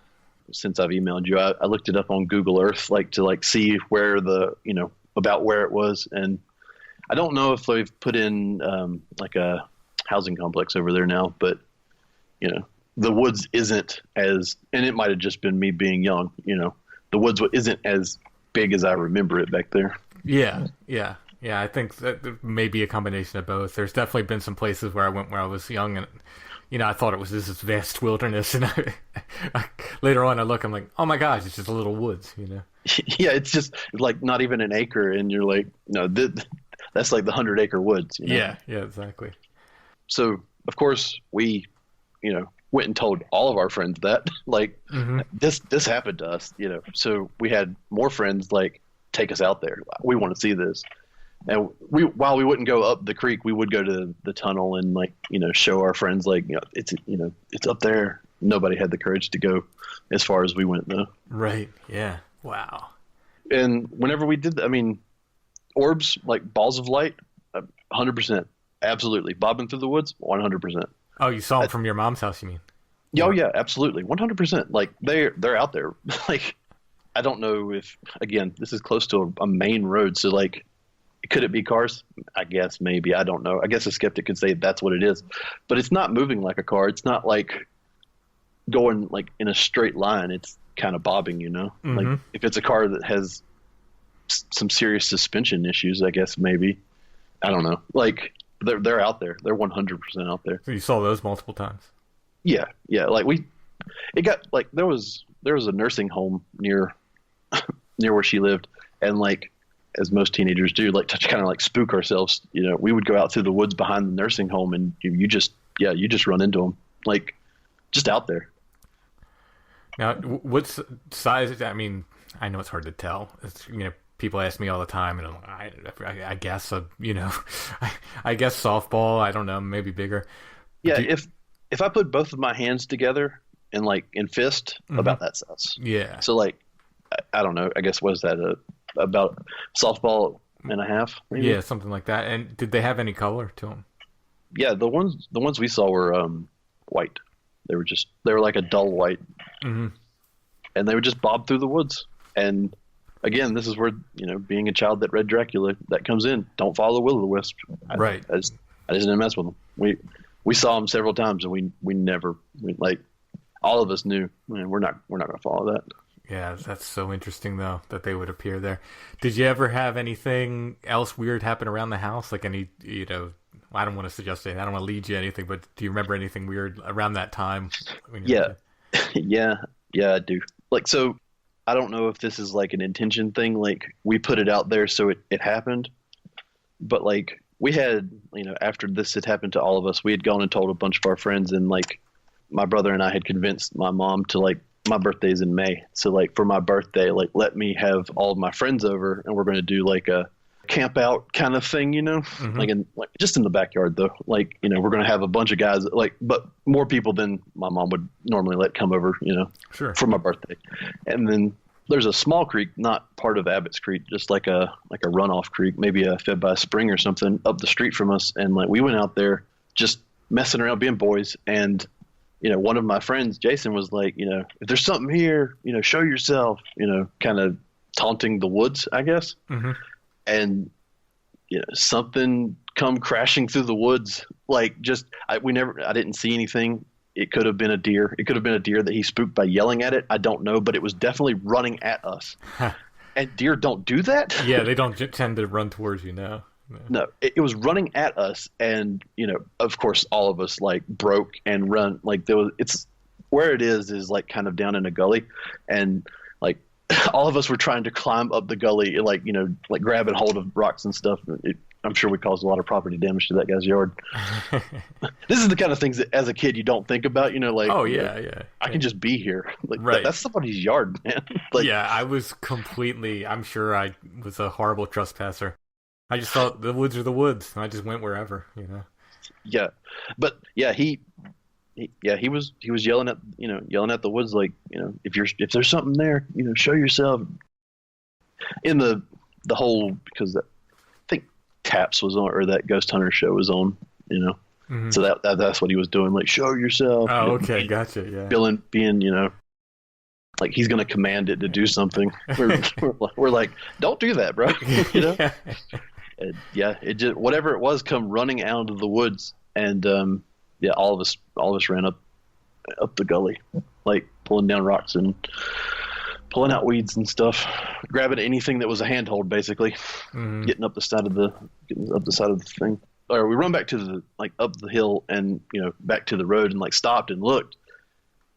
Since I've emailed you, I looked it up on Google Earth, like to see where about where it was, and I don't know if they've put in like a housing complex over there now, but you know, the woods isn't as, and it might have just been me being young, you know, the woods isn't as big as I remember it back there. Yeah. I think that may be a combination of both. There's definitely been some places where I went where I was young, and you know, I thought it was this vast wilderness, and later on I look, I'm like, oh my gosh, it's just a little woods, you know. Yeah, it's just like not even an acre, and you're like, no, that's like the 100-acre woods. You know? Yeah, exactly. So of course we, you know, went and told all of our friends that like this happened to us, you know. So we had more friends like take us out there. We want to see this. And while we wouldn't go up the creek, we would go to the tunnel and like, you know, show our friends like, you know, it's up there. Nobody had the courage to go as far as we went though. Right. Yeah. Wow. And whenever we did, I mean, orbs, like balls of light, 100%, absolutely. Bobbing through the woods, 100%. Oh, you saw them from your mom's house, you mean? Oh yeah, absolutely. 100%. Like they're out there. Like, I don't know if, again, this is close to a main road. So like, could it be cars? I guess maybe. I don't know. I guess a skeptic could say that's what it is, but it's not moving like a car. It's not like going like in a straight line. It's kind of bobbing, you know. Like if it's a car that has some serious suspension issues, I guess maybe. I don't know. Like they're out there. They're 100% out there. So you saw those multiple times? Yeah. Like it got like there was a nursing home near where she lived, and like, as most teenagers do, like to kind of like spook ourselves, you know, we would go out through the woods behind the nursing home, and you just run into them, like just out there. Now, what's size? I mean, I know it's hard to tell. It's, you know, people ask me all the time, and I guess, you know, I guess softball. I don't know, maybe bigger. Yeah, if I put both of my hands together and like in fist, about that size. Yeah. So like, I don't know. I guess was that about softball and a half? Maybe? Yeah, something like that. And did they have any color to them? Yeah, the ones we saw were white. They were like a dull white, and they would just bob through the woods. And again, this is where, you know, being a child that read Dracula, that comes in. Don't follow will-o-the-wisp. Right. I just didn't mess with them. We saw them several times, and we never like all of us knew, man, we're not going to follow that. Yeah, that's so interesting, though, that they would appear there. Did you ever have anything else weird happen around the house? Like any, you know, I don't want to suggest anything. I don't want to lead you anything, but do you remember anything weird around that time? Yeah, I do. Like, so I don't know if this is like an intention thing. Like, we put it out there so it happened. But, like, we had, you know, after this had happened to all of us, we had gone and told a bunch of our friends, and, like, my brother and I had convinced my mom to, like, my birthday's in May. So like for my birthday, like let me have all of my friends over, and we're going to do like a camp out kind of thing, you know, like just in the backyard though. Like, you know, we're going to have a bunch of guys like, but more people than my mom would normally let come over, you know, sure, for my birthday. And then there's a small creek, not part of Abbott's Creek, just like a runoff creek, maybe fed by a spring or something up the street from us. And like we went out there just messing around, being boys. And, you know, one of my friends, Jason, was like, you know, if there's something here, you know, show yourself, you know, kind of taunting the woods, I guess. Mm-hmm. And, you know, something come crashing through the woods. Like I didn't see anything. It could have been a deer. It could have been a deer that he spooked by yelling at it. I don't know, but it was definitely running at us. And deer don't do that. Yeah, they don't tend to run towards you now. No, it was running at us, and you know, of course, all of us like broke and run. Like it's where it is like kind of down in a gully, and like all of us were trying to climb up the gully, like, you know, like grabbing hold of rocks and stuff. I'm sure we caused a lot of property damage to that guy's yard. This is the kind of things that as a kid you don't think about, you know, like, oh yeah, yeah. I can just be here. Like, right. That's somebody's yard, man. Like, yeah, I was I'm sure I was a horrible trespasser. I just thought the woods are the woods, and I just went wherever, you know. Yeah, but yeah, he was yelling at the woods, like, you know, if there's something there, you know, show yourself. In the whole, because I think Taps was on, or that Ghost Hunter show was on, you know. Mm-hmm. So that's what he was doing, like, show yourself. Oh, okay, gotcha. Yeah, being, you know, like he's gonna command it to do something. We're like, don't do that, bro. You know. Yeah. And yeah, it just, whatever it was, come running out of the woods, and yeah, all of us ran up the gully, like pulling down rocks and pulling out weeds and stuff, grabbing anything that was a handhold, basically. Mm-hmm. Getting up the side of the thing. Or we run back to up the hill and, you know, back to the road, and like stopped and looked,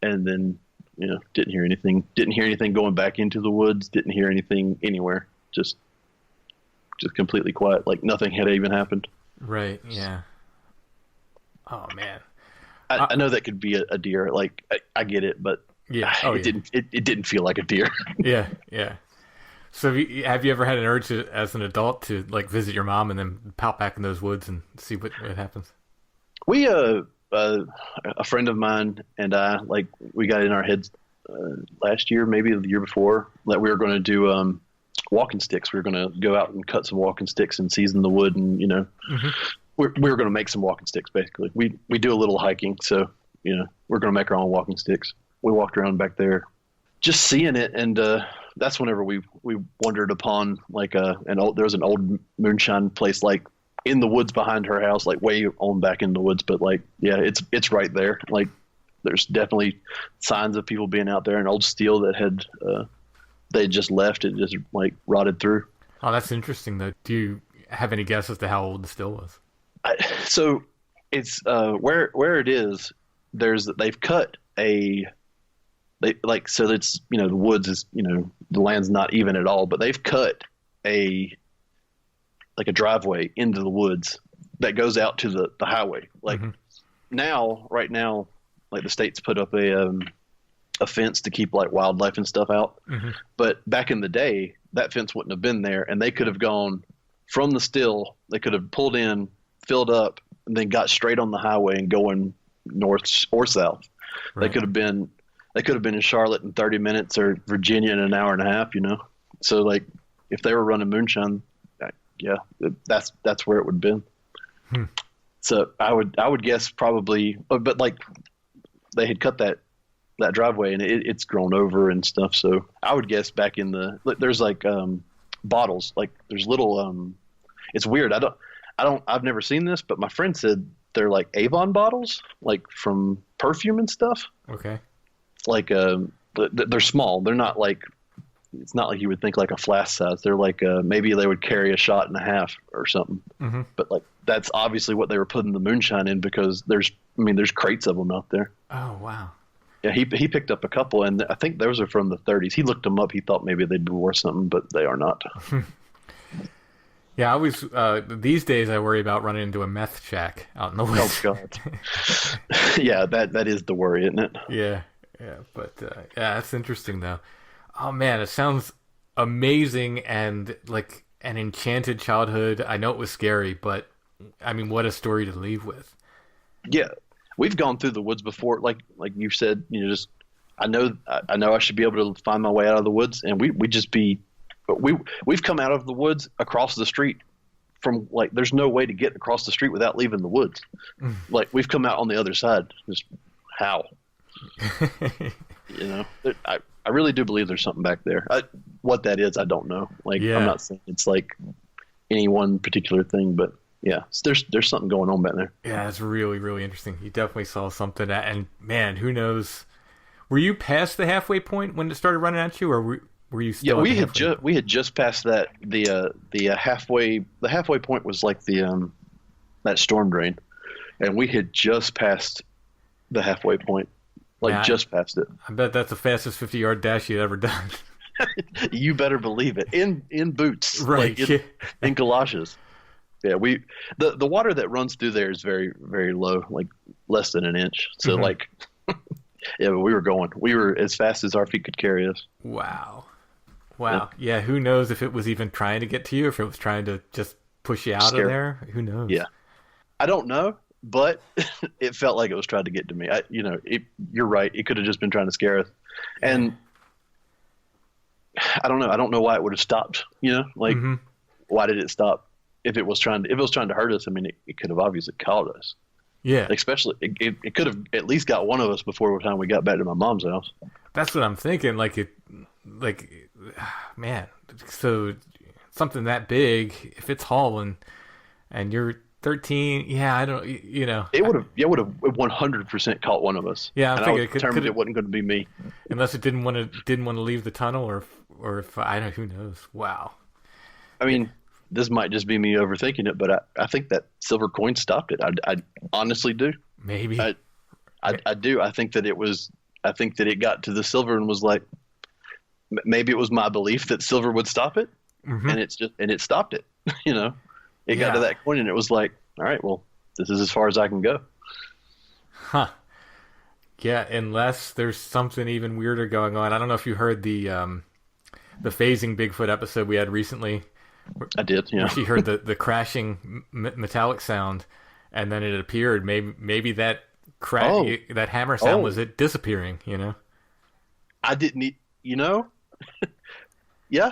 and then, you know, didn't hear anything going back into the woods, didn't hear anything anywhere, just completely quiet, like nothing had even happened. Right. Yeah. Oh man. I know that could be a deer. Like I get it, but yeah, it didn't feel like a deer. Yeah. Yeah. So have you ever had an urge as an adult to like visit your mom and then pop back in those woods and see what happens? We a friend of mine and I, like, we got in our heads last year, maybe the year before, that we were going to do walking sticks. We were going to go out and cut some walking sticks and season the wood, and, you know, mm-hmm. we were going to make some walking sticks. Basically, we do a little hiking, so, you know, we're going to make our own walking sticks. We walked around back there, just seeing it, and that's whenever we wandered upon like there was an old moonshine place, like in the woods behind her house, like way on back in the woods, but like, yeah, it's right there. Like there's definitely signs of people being out there. An old steel that had they just left, it just like rotted through. Oh, that's interesting though. Do you have any guess as to how old the still was? So it's where it is. They've cut so it's, you know, the woods is, you know, the land's not even at all, but they've cut a driveway into the woods that goes out to the highway. Like mm-hmm. Right now, like the state's put up a fence to keep like wildlife and stuff out. Mm-hmm. But back in the day, that fence wouldn't have been there, and they could have gone from the still. They could have pulled in, filled up, and then got straight on the highway and going north or south. Right. They could have been in Charlotte in 30 minutes or Virginia in an hour and a half, you know? So like if they were running moonshine, yeah, that's where it would have been. So I would guess probably, but like they had cut that driveway and it's grown over and stuff. So I would guess back in there's like bottles, like there's little it's weird. I've never seen this, but my friend said they're like Avon bottles, like from perfume and stuff. Okay. Like they're small. They're not like, it's not like you would think like a flask size. They're like maybe they would carry a shot and a half or something. Mm-hmm. But like that's obviously what they were putting the moonshine in, because there's crates of them out there. Oh wow. Yeah, he picked up a couple, and I think those are from the 30s. He looked them up. He thought maybe they'd be worth something, but they are not. Yeah, I always these days I worry about running into a meth shack out in the woods. Oh God. Yeah, that is the worry, isn't it? Yeah, but yeah, that's interesting though. Oh man, it sounds amazing and like an enchanted childhood. I know it was scary, but I mean, what a story to leave with. Yeah, we've gone through the woods before, like you said. You know, just I know I should be able to find my way out of the woods, and we've come out of the woods across the street from like there's no way to get across the street without leaving the woods. Like we've come out on the other side. Just how? I really do believe there's something back there. What that is, I don't know. Like I'm not saying it's like any one particular thing, but yeah, there's something going on back there. Yeah, it's really, really interesting. You definitely saw something, and man, who knows? Were you past the halfway point when it started running at you, or were you still? Yeah, we had just passed that. The halfway point was like the that storm drain, and we had just passed the halfway point, just past it. I bet that's the fastest 50-yard dash you'd ever done. You better believe it. In boots, right? Like in galoshes. Yeah, the water that runs through there is very, very low, like less than an inch. So like, yeah, but we were as fast as our feet could carry us. Wow. Yeah, who knows if it was even trying to get to you, or if it was trying to just push you out of there? Who knows? Yeah, I don't know, but it felt like it was trying to get to me. You're right. It could have just been trying to scare us, and I don't know. I don't know why it would have stopped. Why did it stop? If it was trying to hurt us, I mean, it could have obviously caught us. Yeah. Especially, it could have at least got one of us before the time we got back to my mom's house. That's what I'm thinking. Man, so something that big, if it's hauling, and you're 13, I don't, It would have 100% caught one of us. Yeah, I'm thinking determined it wasn't going to be me, unless it didn't want to leave the tunnel, or if I don't, who knows? Wow. I mean, this might just be me overthinking it, but I think that silver coin stopped it. I honestly do. Maybe. I do. I think that it got to the silver and was like, maybe it was my belief that silver would stop it, and it stopped it. It got to that point and it was like, all right, well, this is as far as I can go. Huh. Yeah, unless there's something even weirder going on. I don't know if you heard the phasing Bigfoot episode we had recently. I did, yeah. She heard the crashing metallic sound, and then it appeared. Maybe that that hammer sound was it disappearing. I didn't. Yeah.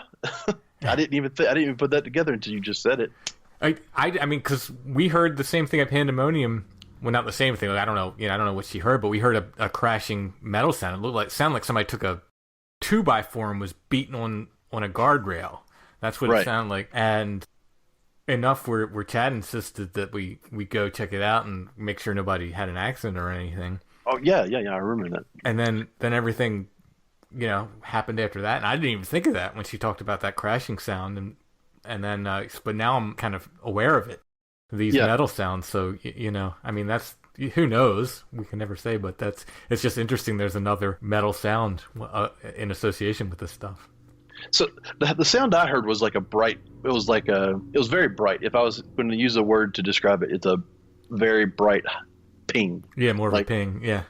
I didn't even put that together until you just said it. I mean, because we heard the same thing at Pandemonium. Well, not the same thing. I don't know. I don't know what she heard, but we heard a crashing metal sound. It sounded like somebody took a 2x4 and was beating on a guardrail. That's what it sounded like. And enough where Chad insisted that we go check it out and make sure nobody had an accident or anything. Oh yeah, I remember that. And then everything, happened after that. And I didn't even think of that when she talked about that crashing sound. And then, but now I'm kind of aware of it, these metal sounds. So, I mean, that's, who knows? We can never say, but it's just interesting. There's another metal sound in association with this stuff. So the sound I heard was like it was very bright. If I was going to use a word to describe it, it's a very bright ping. Yeah, more of a ping. Yeah.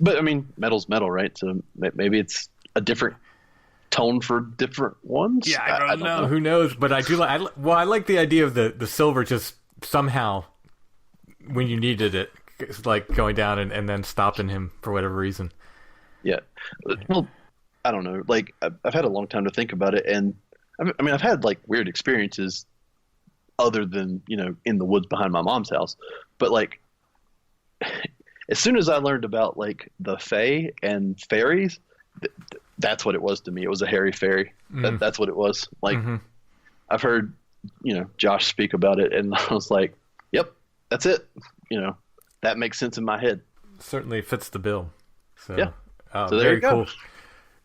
But I mean, metal's metal, right? So maybe it's a different tone for different ones. Yeah, I don't know. Who knows? But I do. I like the idea of the silver just somehow, when you needed it, it's like going down and then stopping him for whatever reason. Yeah. Well, I don't know. Like, I've had a long time to think about it, and I've had like weird experiences other than in the woods behind my mom's house. But like, as soon as I learned about like the fae and fairies, that's what it was to me. It was a hairy fairy. That's what it was. Like, I've heard Josh speak about it, and I was like, yep, that's it. That makes sense in my head. Certainly fits the bill. So, yeah. So there very you go. Cool.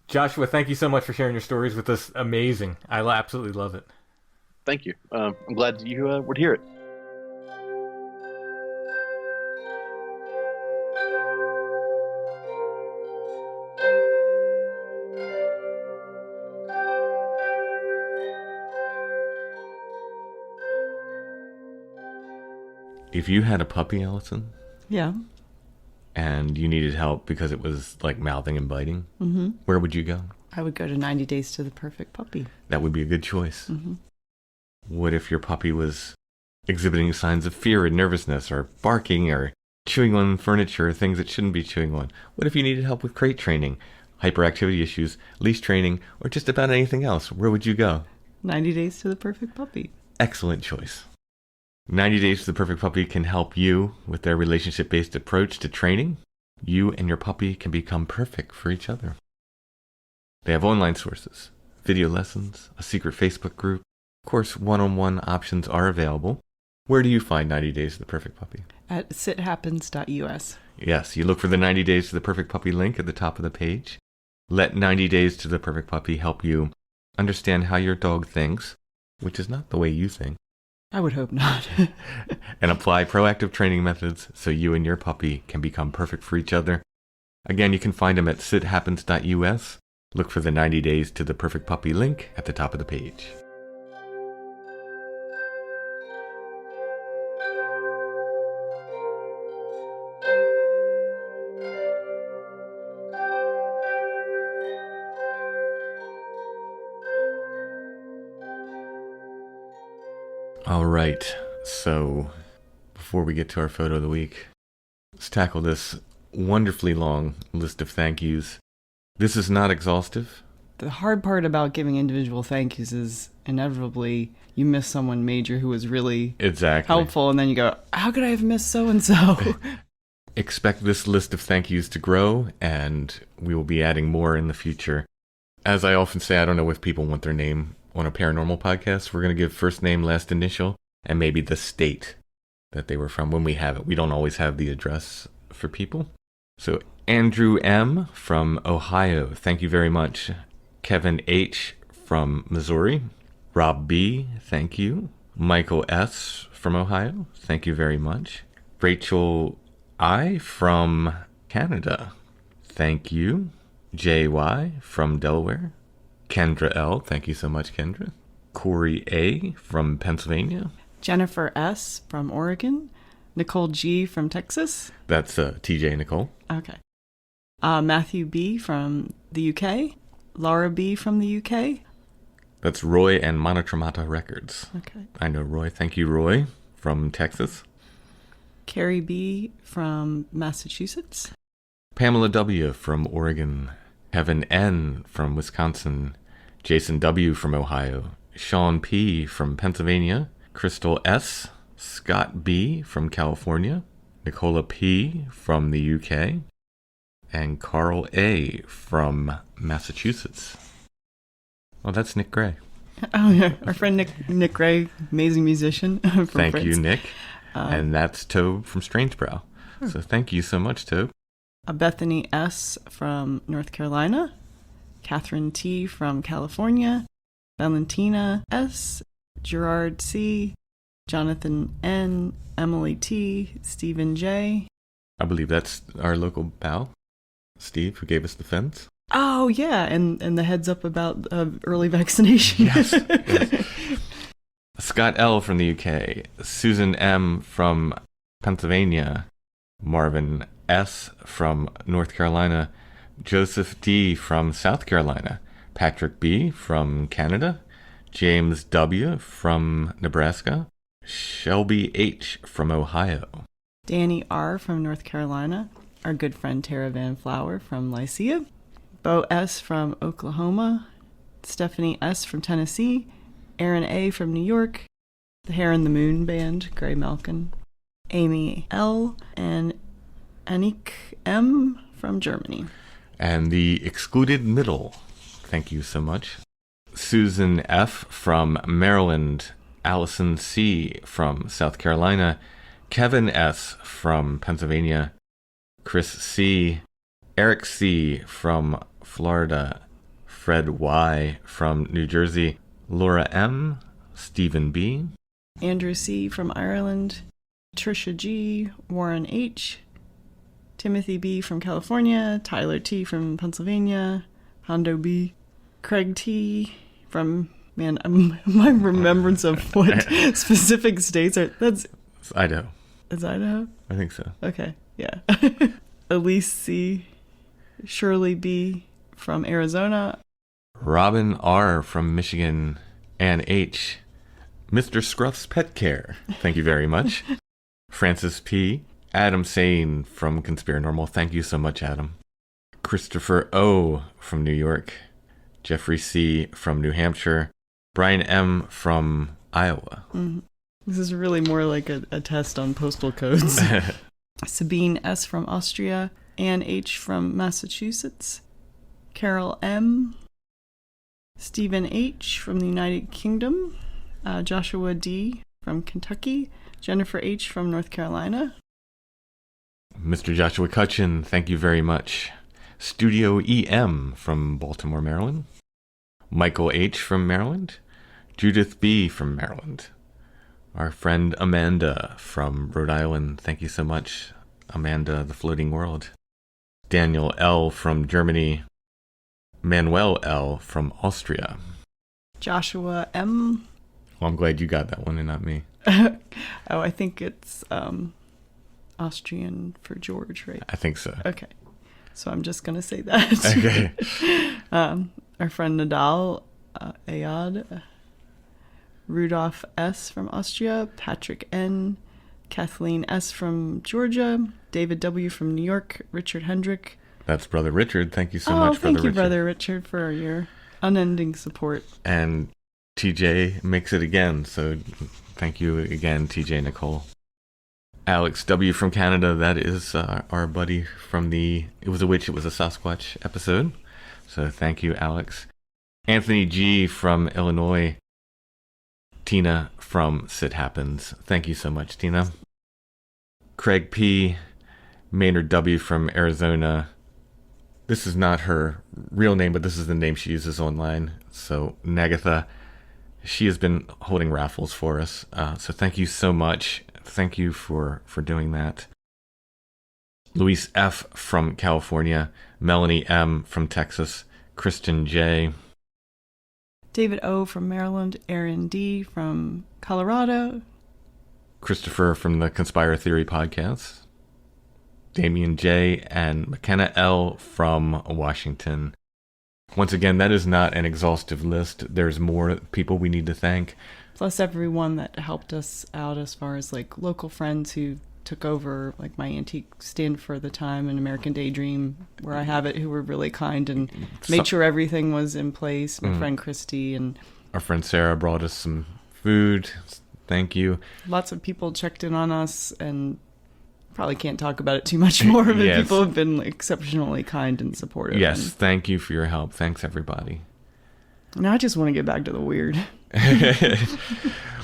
Joshua, thank you so much for sharing your stories with us. Amazing. I absolutely love it. Thank you. I'm glad you would hear it. If you had a puppy, Allison, Yeah. and you needed help because it was like mouthing and biting, where would you go? I would go to 90 Days to the Perfect Puppy. That would be a good choice. What if your puppy was exhibiting signs of fear and nervousness, or barking, or chewing on furniture, things it shouldn't be chewing on? What if you needed help with crate training, hyperactivity issues, leash training, or just about anything else? Where would you go? 90 Days to the Perfect Puppy. Excellent choice. 90 Days to the Perfect Puppy can help you with their relationship-based approach to training. You and your puppy can become perfect for each other. They have online sources, video lessons, a secret Facebook group. Of course, one-on-one options are available. Where do you find 90 Days to the Perfect Puppy? At sithappens.us. Yes, you look for the 90 Days to the Perfect Puppy link at the top of the page. Let 90 Days to the Perfect Puppy help you understand how your dog thinks, which is not the way you think, I would hope not. and apply proactive training methods so you and your puppy can become perfect for each other. Again, you can find them at sithappens.us. Look for the 90 Days to the Perfect Puppy link at the top of the page. All right, so before we get to our photo of the week, let's tackle this wonderfully long list of thank yous. This is not exhaustive. The hard part about giving individual thank yous is inevitably you miss someone major who was really helpful, and then you go, how could I have missed so-and-so? Expect this list of thank yous to grow, and we will be adding more in the future. As I often say, I don't know if people want their name on a paranormal podcast. We're going to give first name, last initial, and maybe the state that they were from when we have it. We don't always have the address for people. So Andrew M. from Ohio, thank you very much. Kevin H. from Missouri. Rob B., thank you. Michael S. from Ohio, thank you very much. Rachel I. from Canada, thank you. J.Y. from Delaware. Kendra L., thank you so much, Kendra. Corey A. from Pennsylvania. Jennifer S. from Oregon. Nicole G. from Texas. That's TJ Nicole. Okay. Matthew B. from the UK. Laura B. from the UK. That's Roy and Monotromata Records. Okay. I know Roy. Thank you, Roy, from Texas. Carrie B. from Massachusetts. Pamela W. from Oregon. Kevin N. from Wisconsin. Jason W. from Ohio. Sean P. from Pennsylvania. Crystal S. Scott B. from California. Nicola P. from the UK. And Carl A. from Massachusetts. Well, that's Nick Gray. Oh, yeah. Our friend Nick Gray, amazing musician. From Thank France. you, Nick. And that's Tobe from Strangebrow. So thank you so much, Tobe. Bethany S. from North Carolina. Catherine T. from California. Valentina S. Gerard C. Jonathan N. Emily T. Stephen J. I believe that's our local pal, Steve, who gave us the fence. Oh, yeah, and the heads up about early vaccination. Yes. Scott L. from the UK. Susan M. from Pennsylvania. Marvin S. from North Carolina. Joseph D. from South Carolina. Patrick B. from Canada. James W. from Nebraska. Shelby H. from Ohio. Danny R. from North Carolina. Our good friend Tara Van Flower from Lycia. Bo S. from Oklahoma. Stephanie S. from Tennessee. Aaron A. from New York. The Hair and the Moon Band, Gray Malkin. Amy L. and Anik M. from Germany. And the excluded middle. Thank you so much. Susan F. from Maryland. Allison C. from South Carolina. Kevin S. from Pennsylvania. Chris C. Eric C. from Florida. Fred Y. from New Jersey. Laura M. Stephen B. Andrew C. from Ireland. Trisha G. Warren H. Timothy B. from California. Tyler T. from Pennsylvania. Hondo B. Craig T. from... Man, my remembrance of what specific states are... It's Idaho. Is Idaho? I think so. Okay, yeah. Elise C. Shirley B. from Arizona. Robin R. from Michigan. Ann H. Mr. Scruff's Pet Care. Thank you very much. Francis P. Adam Sane from Conspiranormal. Thank you so much, Adam. Christopher O. from New York. Jeffrey C. from New Hampshire. Brian M. from Iowa. Mm-hmm. This is really more like a test on postal codes. Sabine S. from Austria. Ann H. from Massachusetts. Carol M. Stephen H. from the United Kingdom. Joshua D. from Kentucky. Jennifer H. from North Carolina. Mr. Joshua Cutchin, thank you very much. Studio EM from Baltimore, Maryland. Michael H. from Maryland. Judith B. from Maryland. Our friend Amanda from Rhode Island. Thank you so much, Amanda, the floating world. Daniel L. from Germany. Manuel L. from Austria. Joshua M. Well, I'm glad you got that one and not me. Oh, I think it's Austrian for George, right? I think so. Okay. So I'm just going to say that. Okay. Our friend Nadal, Ayad, Rudolph S. from Austria, Patrick N., Kathleen S. from Georgia, David W. from New York, Richard Hendrick. That's Brother Richard. Thank you so much, Brother Richard. Thank you, Brother Richard, for your unending support. And TJ makes it again, so thank you again, TJ Nicole. Alex W. from Canada, that is our buddy from the It Was a Witch, It Was a Sasquatch episode. So thank you, Alex. Anthony G. from Illinois. Tina from Sit Happens. Thank you so much, Tina. Craig P. Maynard W. from Arizona. This is not her real name, but this is the name she uses online. So Nagatha, she has been holding raffles for us. So thank you so much. Thank you for doing that. Luis F. from California. Melanie M. from Texas. Kristen J. David O. from Maryland. Aaron D. from Colorado. Christopher from the Conspire Theory podcast. Damien J. and McKenna L. from Washington. Once again, that is not an exhaustive list. There's more people we need to thank. Plus everyone that helped us out as far as like local friends who took over like my antique stand for the time and American Daydream where I have it, who were really kind and made sure everything was in place. My friend Christy and our friend Sarah brought us some food. Thank you. Lots of people checked in on us, and probably can't talk about it too much more, but yes. People have been exceptionally kind and supportive. Yes, and thank you for your help. Thanks, everybody. Now I just want to get back to the weird.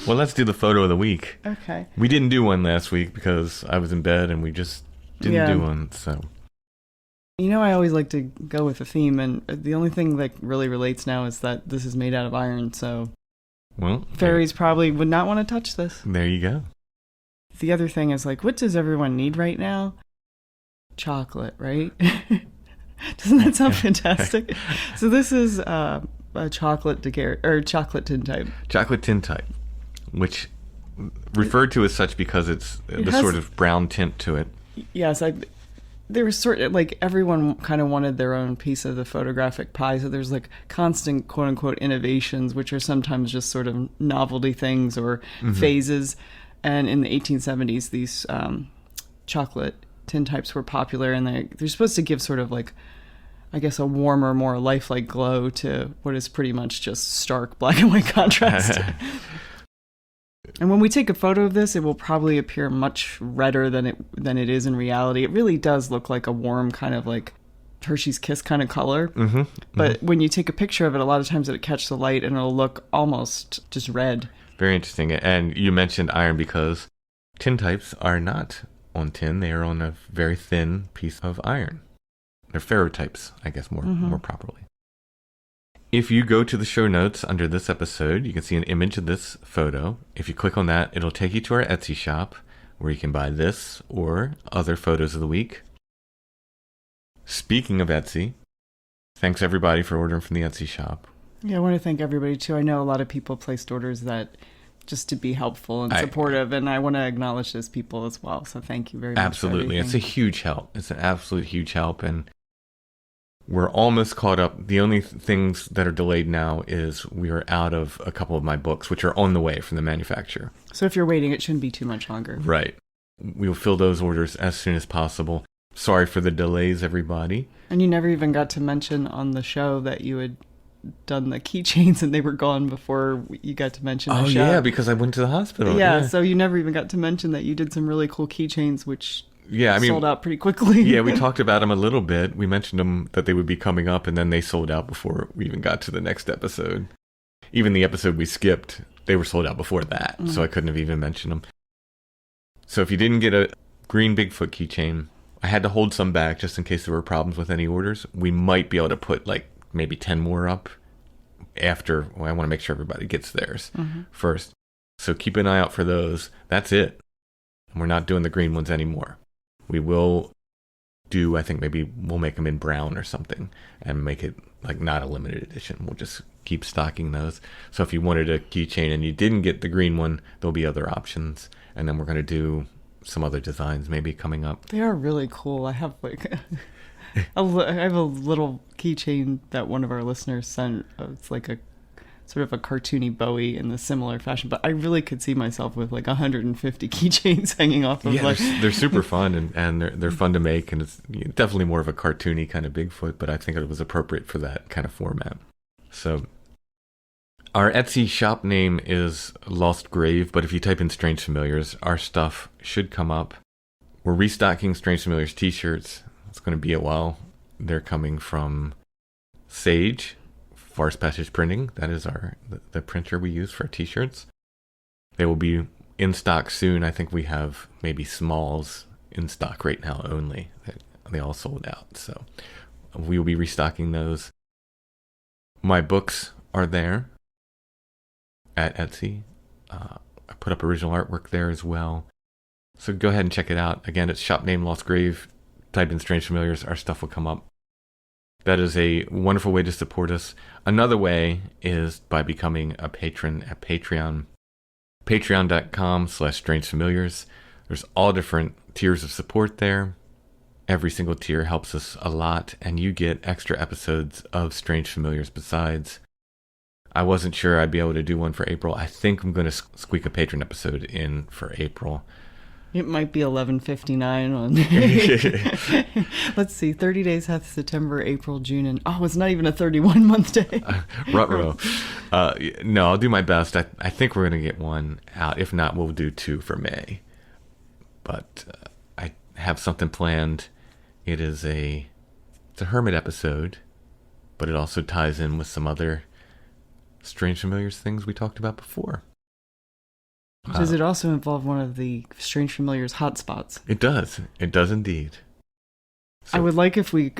Well, let's do the photo of the week. Okay. We didn't do one last week because I was in bed and we just didn't do one. So, you know, I always like to go with a theme, and the only thing that really relates now is that this is made out of iron. So, well, fairies probably would not want to touch this. There you go. The other thing is like, what does everyone need right now? Chocolate, right? Doesn't that sound fantastic? So this is a chocolate chocolate tintype. Chocolate tintype, which referred to as such because it has sort of brown tint to it. Yes, there was sort of like everyone kind of wanted their own piece of the photographic pie. So there's like constant quote unquote innovations, which are sometimes just sort of novelty things or phases. And in the 1870s, these chocolate tintypes were popular, and they're supposed to give sort of like, I guess, a warmer, more lifelike glow to what is pretty much just stark black and white contrast. And when we take a photo of this, it will probably appear much redder than it is in reality. It really does look like a warm kind of like Hershey's Kiss kind of color. But when you take a picture of it, a lot of times it'll catch the light and it'll look almost just red. Very interesting. And you mentioned iron because tintypes are not on tin. They are on a very thin piece of iron. They're ferrotypes, I guess, more properly. If you go to the show notes under this episode, you can see an image of this photo. If you click on that, it'll take you to our Etsy shop where you can buy this or other photos of the week. Speaking of Etsy, thanks everybody for ordering from the Etsy shop. Yeah, I want to thank everybody too. I know a lot of people placed orders that just to be helpful and supportive, and I want to acknowledge those people as well. So thank you very much. Absolutely. It's a huge help. It's an absolute huge help, and we're almost caught up. The only things that are delayed now is we are out of a couple of my books, which are on the way from the manufacturer. So if you're waiting, it shouldn't be too much longer. Right. we'll fill those orders as soon as possible. Sorry for the delays, everybody. And you never even got to mention on the show that you had done the keychains and they were gone before you got to mention the show. Oh, yeah, because I went to the hospital. Yeah, so you never even got to mention that you did some really cool keychains, which sold out pretty quickly. Yeah, we talked about them a little bit. We mentioned them that they would be coming up, and then they sold out before we even got to the next episode. Even the episode we skipped, they were sold out before that, so I couldn't have even mentioned them. So if you didn't get a green Bigfoot keychain, I had to hold some back just in case there were problems with any orders. We might be able to put like maybe 10 more up after. Well, I want to make sure everybody gets theirs first. So keep an eye out for those. That's it. We're not doing the green ones anymore. We will do, I think maybe we'll make them in brown or something and make it like not a limited edition. We'll just keep stocking those. So if you wanted a keychain and you didn't get the green one, there'll be other options. And then we're going to do some other designs maybe coming up. They are really cool. I have like I have a little keychain that one of our listeners sent. It's like a sort of a cartoony Bowie in the similar fashion, but I really could see myself with like 150 keychains hanging off of they're super fun and they're fun to make, and it's definitely more of a cartoony kind of Bigfoot, but I think it was appropriate for that kind of format. So our Etsy shop name is Lost Grave, but if you type in Strange Familiars, our stuff should come up. We're restocking Strange Familiars t-shirts. It's going to be a while. They're coming from Sage, Farce Passage Printing. That is the printer we use for our t-shirts. They will be in stock soon. I think we have maybe smalls in stock right now only. They all sold out, so we will be restocking those. My books are there at Etsy. I put up original artwork there as well. So go ahead and check it out. Again, it's shop name Lost Grave. Type in Strange Familiars. Our stuff will come up. That is a wonderful way to support us. Another way is by becoming a patron at Patreon. Patreon.com/strangefamiliars. There's all different tiers of support there. Every single tier helps us a lot, and you get extra episodes of Strange Familiars besides. I wasn't sure I'd be able to do one for April. I think I'm going to squeak a patron episode in for April. It might be 11:59 on. Let's see, 30 days hath September, April, June, and it's not even a 31-month day. Ruh-roh. No, I'll do my best. I think we're going to get one out. If not, we'll do 2 for May. But I have something planned. It's a hermit episode, but it also ties in with some other Strange Familiars things we talked about before. Does it also involve one of the Strange Familiars hotspots? It does. It does indeed. So, I would like if we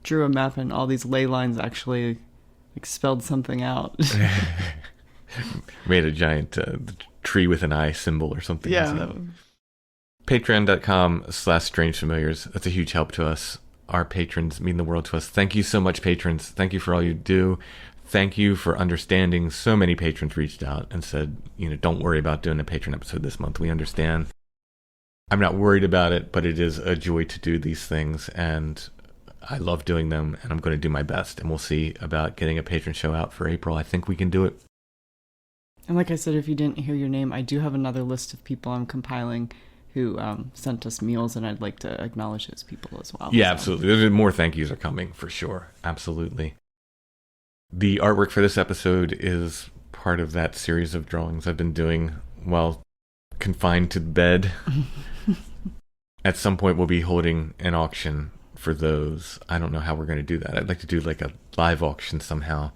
drew a map and all these ley lines actually spelled something out. Made a giant tree with an eye symbol or something. Yeah. Patreon.com/strangefamiliars. That's a huge help to us. Our patrons mean the world to us. Thank you so much, patrons. Thank you for all you do. Thank you for understanding. So many patrons reached out and said, don't worry about doing a patron episode this month. We understand. I'm not worried about it, but it is a joy to do these things, and I love doing them, and I'm going to do my best, and we'll see about getting a patron show out for April. I think we can do it. And like I said, if you didn't hear your name, I do have another list of people I'm compiling who sent us meals, and I'd like to acknowledge those people as well. Yeah, absolutely. There's more thank yous are coming, for sure. Absolutely. The artwork for this episode is part of that series of drawings I've been doing while confined to bed. At some point, we'll be holding an auction for those. I don't know how we're going to do that. I'd like to do like a live auction somehow.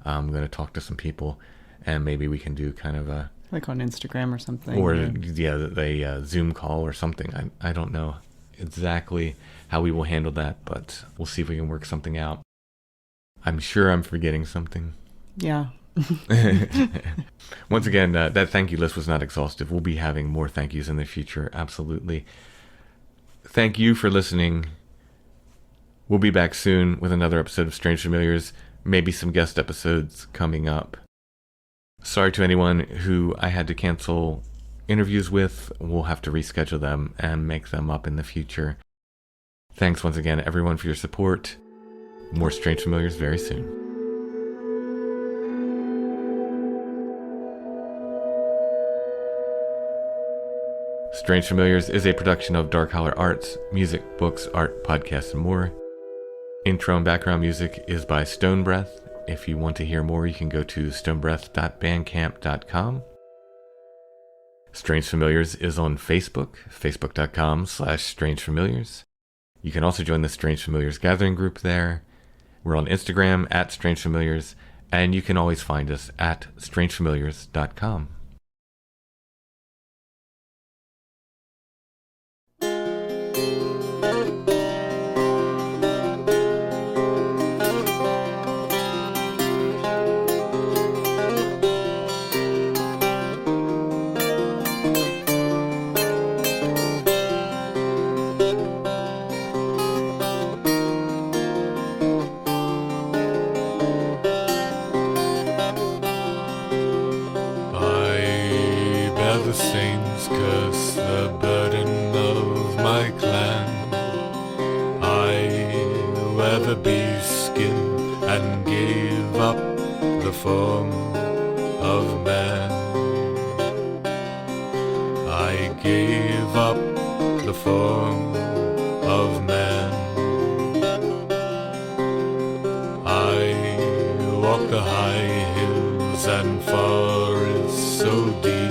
I'm going to talk to some people, and maybe we can do kind of a... Like on Instagram or something. Or, a Zoom call or something. I don't know exactly how we will handle that, but we'll see if we can work something out. I'm sure I'm forgetting something. Yeah. Once again, that thank you list was not exhaustive. We'll be having more thank yous in the future. Absolutely. Thank you for listening. We'll be back soon with another episode of Strange Familiars. Maybe some guest episodes coming up. Sorry to anyone who I had to cancel interviews with. We'll have to reschedule them and make them up in the future. Thanks once again, everyone, for your support. More Strange Familiars very soon. Strange Familiars is a production of Dark Holler Arts, music, books, art, podcasts, and more. Intro and background music is by Stone Breath. If you want to hear more, you can go to stonebreath.bandcamp.com. Strange Familiars is on Facebook, facebook.com/strangefamiliars. You can also join the Strange Familiars Gathering group there. We're on Instagram at Strange Familiars, and you can always find us at strangefamiliars.com. The saints curse the burden of my clan. I wear the beast skin and give up the form of man. I gave up the form of man. I walk the high hills and forests so deep.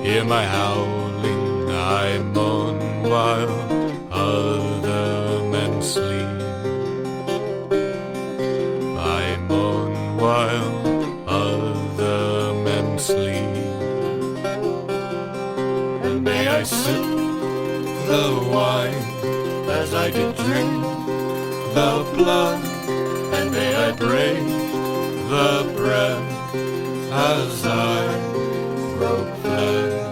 Hear my howling, I mourn while other men sleep. I mourn while other men sleep. And may I sip the wine as I did drink the blood, and may I break the bread as I broke flesh.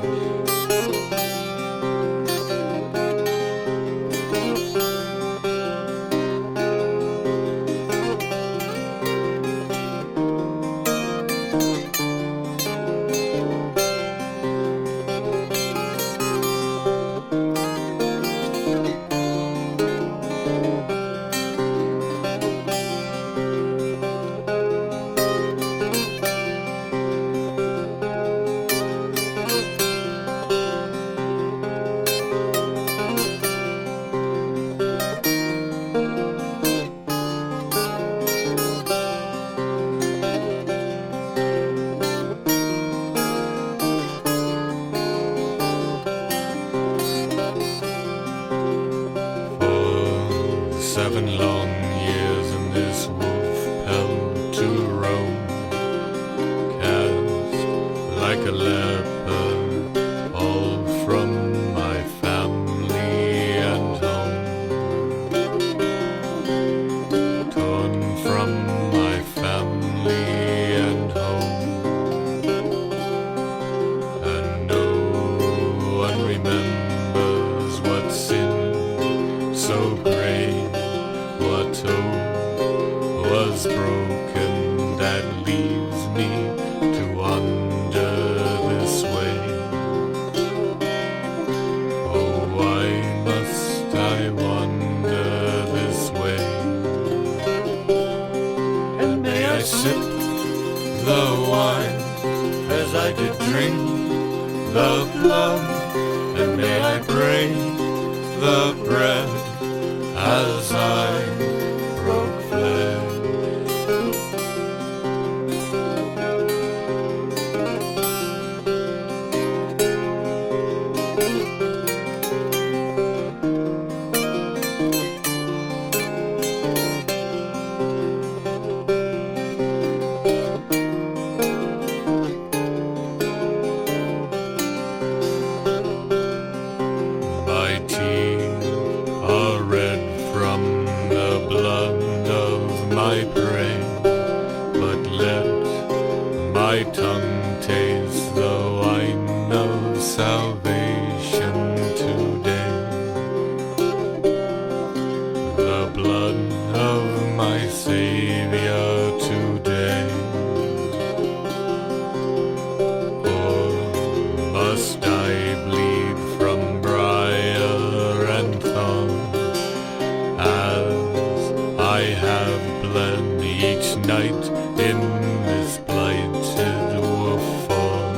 night in this blighted wolf form.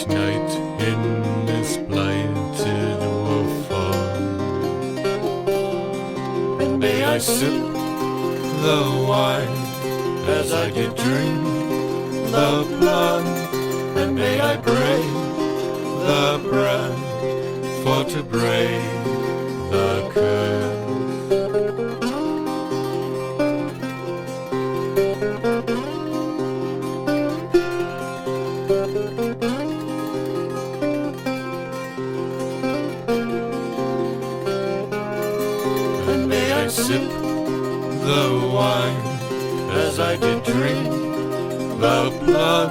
each night in this blighted wolf farm. And may I sip the wine as I did drink the blood, and may I break the bread for to break the curse. And may I sip the wine as I did drink the blood,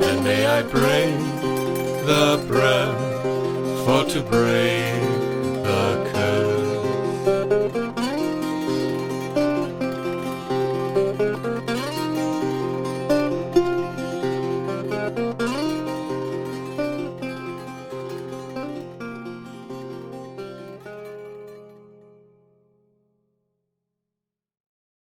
and may I break the bread for to break the curse.